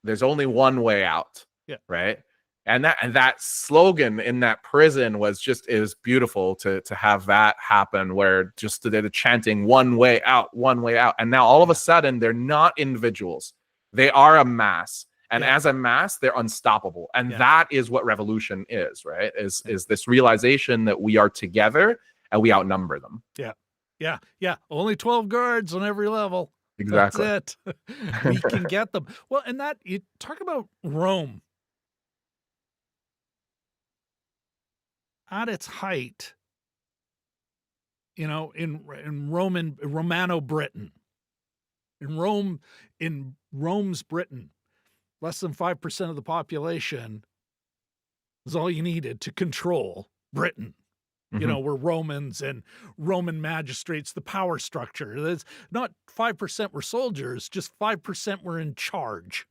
there's only one way out, right? And that slogan in that prison was just, it was beautiful to have that happen, where just they're chanting one way out. And now all of a sudden they're not individuals. They are a mass. And as a mass, they're unstoppable. And that is what revolution is, right? Is this realization that we are together and we outnumber them. Yeah. Only 12 guards on every level. Exactly. That's it. We can get them. Well, and that, you talk about Rome. at its height, you know, in Romano Britain, in Rome's Britain, less than 5% of the population is all you needed to control Britain. You know, we're Romans and Roman magistrates, the power structure. There's not 5% were soldiers, just 5% were in charge.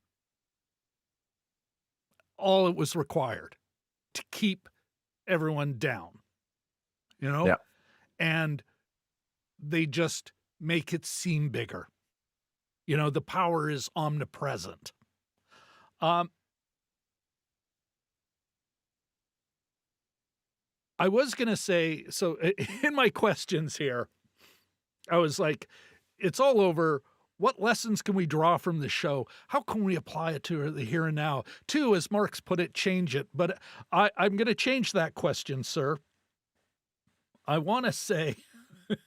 All it was required to keep everyone down, you know? Yeah. And they just make it seem bigger. You know, the power is omnipresent. I was going to say, so in my questions here, I was like, it's all over. What lessons can we draw from the show? How can we apply it to the here and now? Two, as Marx put it, change it. But I'm going to change that question, sir. I want to say, if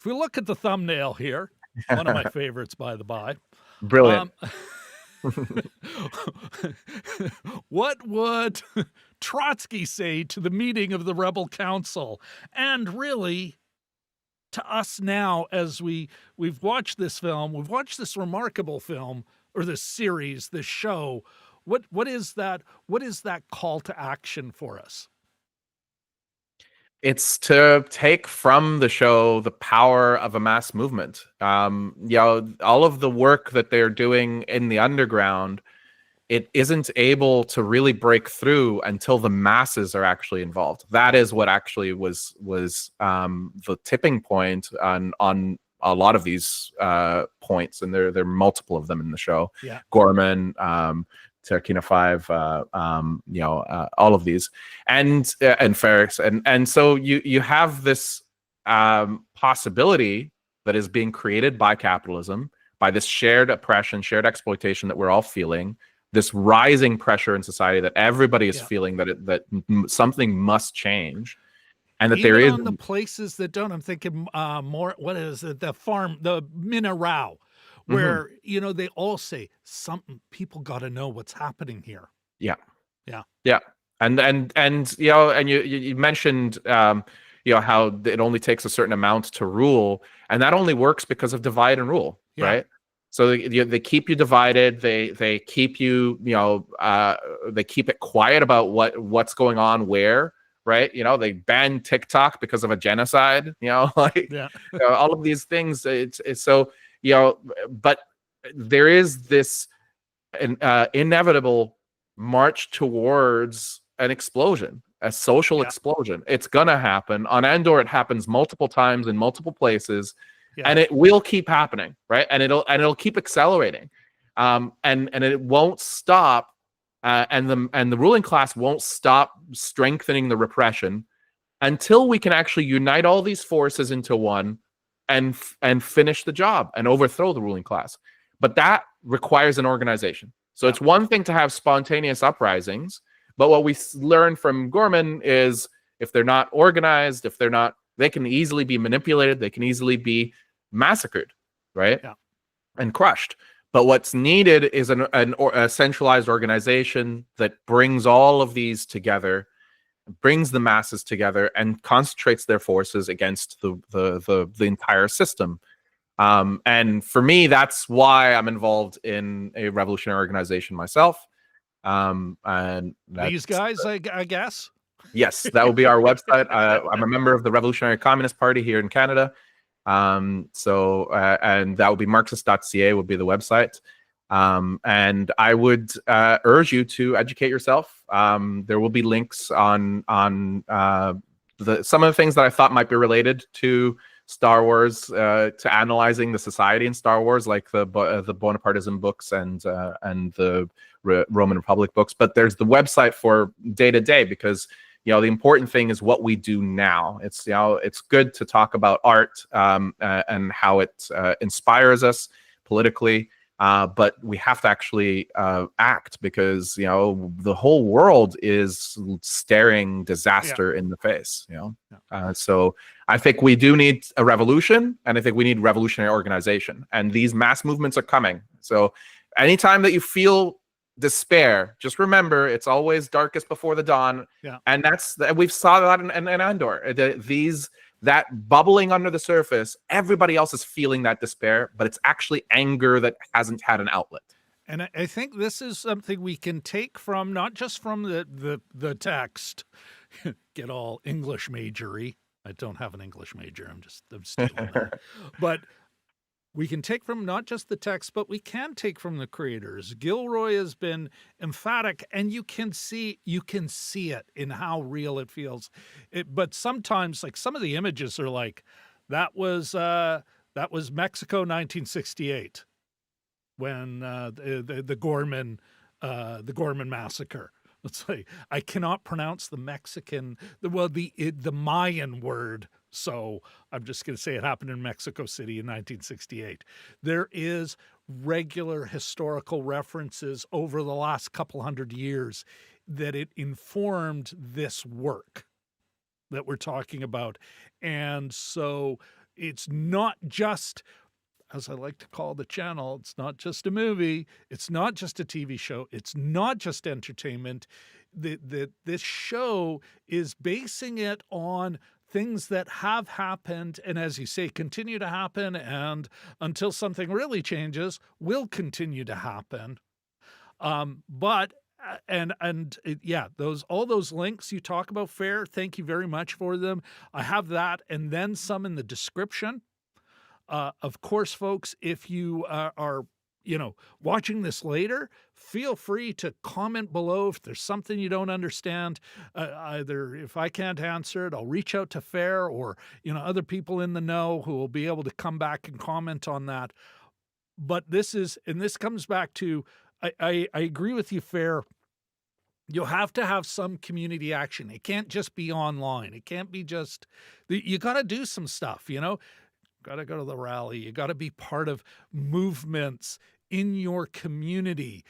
we look at the thumbnail here, one of my favorites, by the by. Brilliant. What would Trotsky say to the meeting of the Rebel Council? And really, to us now, as we've watched this film, we've watched this remarkable film, or this series, this show, what is that call to action for us? It's to take from the show the power of a mass movement. You know, all of the work that they're doing in the underground, it isn't able to really break through until the masses are actually involved. That is what actually was the tipping point on a lot of these points, and there are multiple of them in the show. Yeah. Gorman, Tarkina 5, you know, all of these, and Fehr, and so you have this possibility that is being created by capitalism, by this shared oppression, shared exploitation that we're all feeling, this rising pressure in society that everybody is feeling, that something must change, and that even there is on the places that don't. I'm thinking more. What is it? The farm, the Minarao, where you know they all say something. People got to know what's happening here. Yeah, yeah, yeah, and you know, and you mentioned you know how it only takes a certain amount to rule, and that only works because of divide and rule, right? So they keep you divided. They keep you, you know, they keep it quiet about what's going on where, right? You know, they banned TikTok because of a genocide. You know, like you know, all of these things. It's so, you know, but there is this inevitable march towards an explosion, a social explosion. It's gonna happen on Andor. It happens multiple times in multiple places. And it will keep happening, right? And it'll keep accelerating, and it won't stop, and the ruling class won't stop strengthening the repression until we can actually unite all these forces into one, and finish the job and overthrow the ruling class. But that requires an organization. So it's one thing to have spontaneous uprisings, but what we learn from Gorman is if they're not organized, if they're not, they can easily be manipulated. They can easily be massacred, right? And crushed. But what's needed is a centralized organization that brings all of these together, brings the masses together, and concentrates their forces against the entire system. And for me, that's why I'm involved in a revolutionary organization myself. And these guys, I guess. Yes, that will be our website. I'm a member of the Revolutionary Communist Party here in Canada. So and that will be Marxist.ca would be the website. And I would urge you to educate yourself. There will be links on some of the things that I thought might be related to Star Wars, to analyzing the society in Star Wars, like the Bonapartism books and the Roman Republic books. But there's the website for day to day, because you know the important thing is what we do now. It's, you know, it's good to talk about art and how it inspires us politically, but we have to actually act, because you know the whole world is staring disaster in the face. You know, so I think we do need a revolution, and I think we need revolutionary organization, and these mass movements are coming. So anytime that you feel despair. Just remember, it's always darkest before the dawn. Yeah. And we've saw that in Andor. That bubbling under the surface, everybody else is feeling that despair, but it's actually anger that hasn't had an outlet. And I think this is something we can take from, not just from the text, get all English majory. I don't have an English major. I'm stealing that. But we can take from not just the text, but we can take from the creators. Gilroy has been emphatic, and you can see it in how real it feels. But sometimes, like, some of the images are like, that was Mexico 1968 when the Gorman massacre. Let's say I cannot pronounce the Mayan word, so I'm just going to say it happened in Mexico City in 1968. There is regular historical references over the last couple hundred years that it informed this work that we're talking about. And so it's not just, as I like to call the channel, it's not just a movie, it's not just a TV show, it's not just entertainment. This show is basing it on things that have happened, and as you say, continue to happen, and until something really changes, will continue to happen. All those links you talk about, Fehr, thank you very much for them. I have that, and then some in the description. Of course, folks, if you are watching this later, feel free to comment below if there's something you don't understand. Either if I can't answer it, I'll reach out to Fehr or other people in the know who will be able to come back and comment on that. But this comes back to, I agree with you, Fehr. You'll have to have some community action. It can't just be online. It can't be just, you got to do some stuff, got to go to the rally. You got to be part of movements in your community,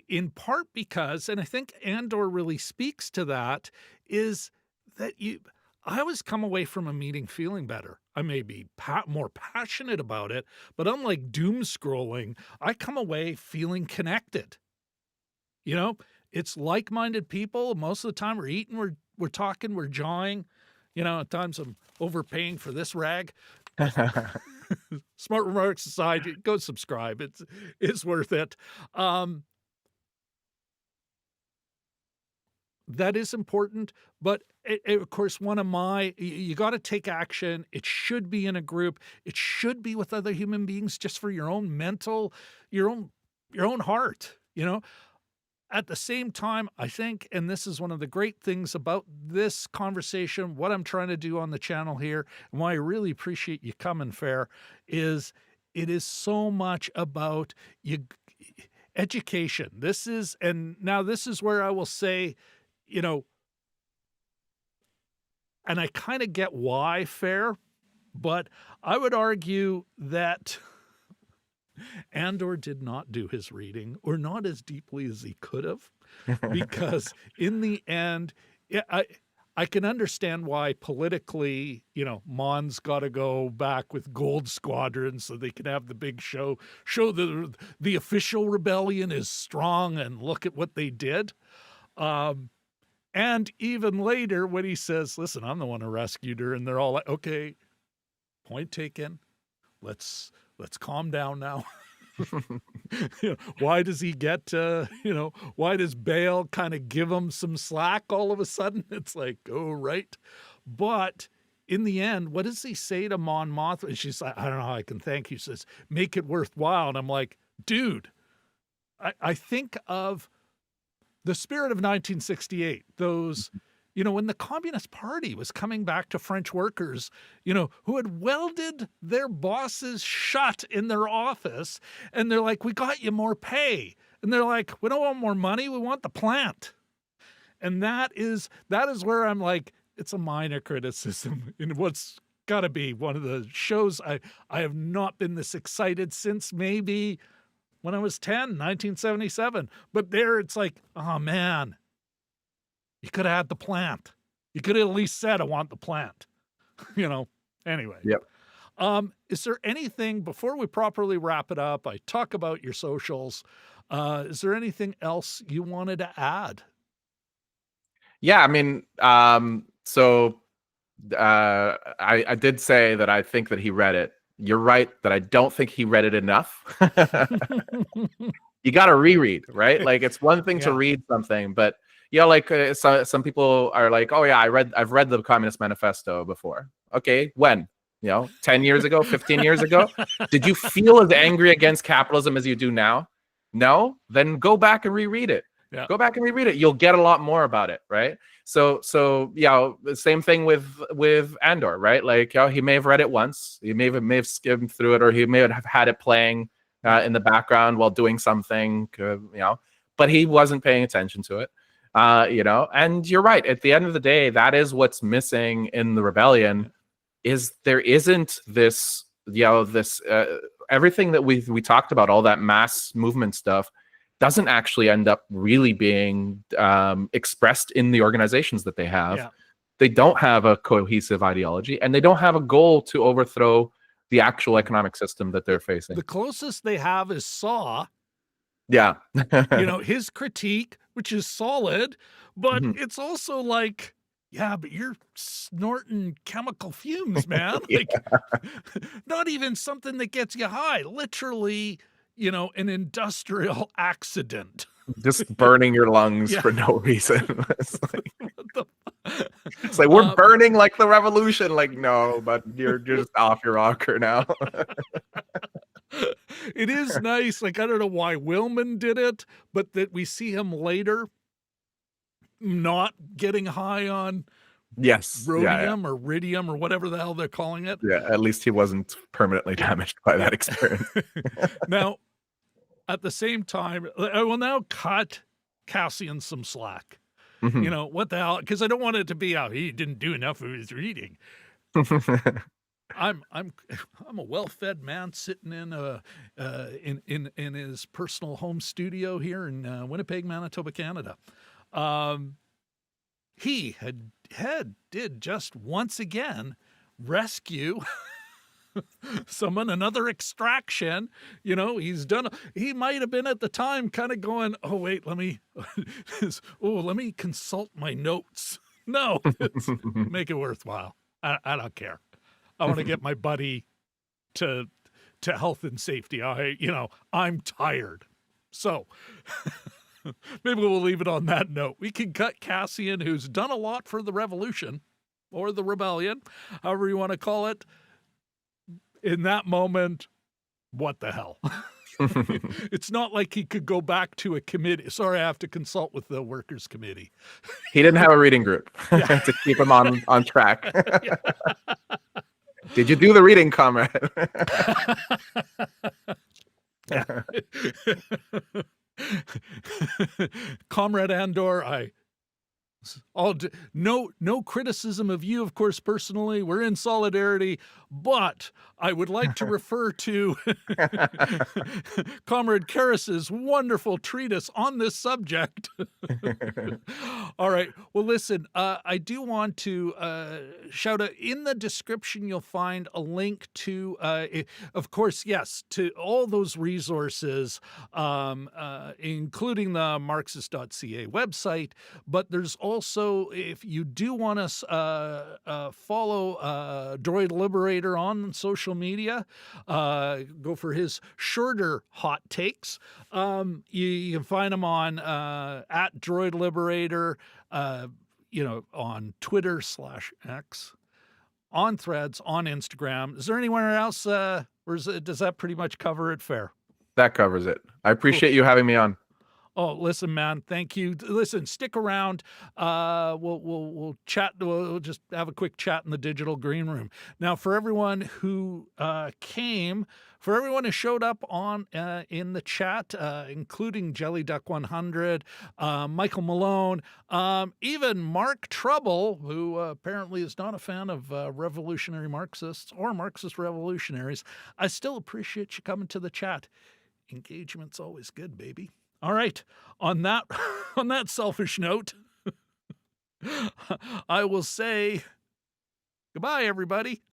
in part because, and I think Andor really speaks to that, is that I always come away from a meeting feeling better. I may be more passionate about it, but unlike doom scrolling, I come away feeling connected. It's like-minded people. Most of the time we're eating, we're talking, we're jawing. At times I'm overpaying for this rag. Smart remarks aside, go subscribe. It's worth it. That is important, but of course, you got to take action. It should be in a group. It should be with other human beings, just for your own your own heart. At the same time, I think, and this is one of the great things about this conversation, what I'm trying to do on the channel here, and why I really appreciate you coming, Fehr, is it is so much about education. This is where I will say, and I kind of get why, Fehr, but I would argue that Andor did not do his reading, or not as deeply as he could have, because in the end, I can understand why politically, Mon's got to go back with Gold Squadron so they can have the big show that the official rebellion is strong and look at what they did. And even later when he says, listen, I'm the one who rescued her, and they're all like, okay, point taken. Let's calm down now. Why does he get, why does Bail kind of give him some slack all of a sudden? It's like, oh, right. But in the end, what does he say to Mon Mothma? She's like, I don't know how I can thank you. She says, make it worthwhile. And I'm like, dude, I think of the spirit of 1968, those... when the Communist Party was coming back to French workers, who had welded their bosses shut in their office, and they're like, we got you more pay. And they're like, we don't want more money, we want the plant. And that is where I'm like, it's a minor criticism in what's got to be one of the shows I have not been this excited since maybe when I was 10, 1977. But there it's like, oh man, you could have had the plant. You could have at least said, I want the plant. Anyway. Yep. Is there anything, before we properly wrap it up, I talk about your socials, Is there anything else you wanted to add? Yeah, I mean, I did say that I think that he read it. You're right that I don't think he read it enough. You got to reread, right? Like it's one thing to Yeah. read something, but like some people are like, oh yeah, I've read the Communist Manifesto before. Okay, when? 10 years ago, 15 years ago? Did you feel as angry against capitalism as you do now? No? Then go back and reread it. Yeah. Go back and reread it. You'll get a lot more about it, right? So the same thing with Andor, right? Like, he may have read it once, he may have skimmed through it, or he may have had it playing in the background while doing something, but he wasn't paying attention to it, And you're right. At the end of the day, that is what's missing in the rebellion. Is there isn't this, everything that we talked about, all that mass movement stuff, doesn't actually end up really being expressed in the organizations that they have. Yeah. They don't have a cohesive ideology, and they don't have a goal to overthrow the actual economic system that they're facing. The closest they have is Saw. Yeah. His critique, which is solid, but Mhm. it's also like, yeah, but you're snorting chemical fumes, man. Yeah. Like, not even something that gets you high. Literally, an industrial accident. Just burning your lungs Yeah. for no reason. What It's like we're burning like the revolution. Like, no, but you're just off your rocker now. It is nice. Like, I don't know why Willman did it, but that we see him later not getting high on Yes. rhodium or iridium or whatever the hell they're calling it. Yeah, at least he wasn't permanently damaged by that experience. Now, at the same time, I will now cut Cassian some slack. Mhm. What the hell? Because I don't want it to be, he didn't do enough of his reading. I'm a well-fed man sitting in his personal home studio here in Winnipeg, Manitoba, Canada. He did just once again rescue another extraction. He might have been at the time kind of going, oh wait, let me consult my notes. No, make it worthwhile. I don't care. I want to get my buddy to health and safety. I'm tired. So maybe we'll leave it on that note. We can cut Cassian, who's done a lot for the revolution or the rebellion, however you want to call it. In that moment, what the hell? It's not like he could go back to a committee. Sorry, I have to consult with the workers' committee. He didn't have a reading group to keep him on track. Did you do the reading, comrade? Comrade Andor, no criticism of you, of course, personally. We're in solidarity, but I would like to refer to Comrade Karis's wonderful treatise on this subject. All right. Well, listen, I do want to shout out in the description. You'll find a link to, of course, yes, to all those resources, including the Marxist.ca website. But there's also, if you do want to follow Droid Liberator on social media, go for his shorter hot takes. You can find him on at Droid Liberator, on Twitter /X, on Threads, on Instagram. Is there anywhere else, or does that pretty much cover it? Fehr? That covers it. I appreciate you having me on. Oh, listen, man, thank you. Listen, stick around. We'll chat. We'll just have a quick chat in the digital green room. Now, for everyone who came, for everyone who showed up on in the chat, including Jelly Duck 100, Michael Malone, even Mark Trouble, who apparently is not a fan of revolutionary Marxists or Marxist revolutionaries, I still appreciate you coming to the chat. Engagement's always good, baby. All right, on that selfish note, I will say goodbye, everybody.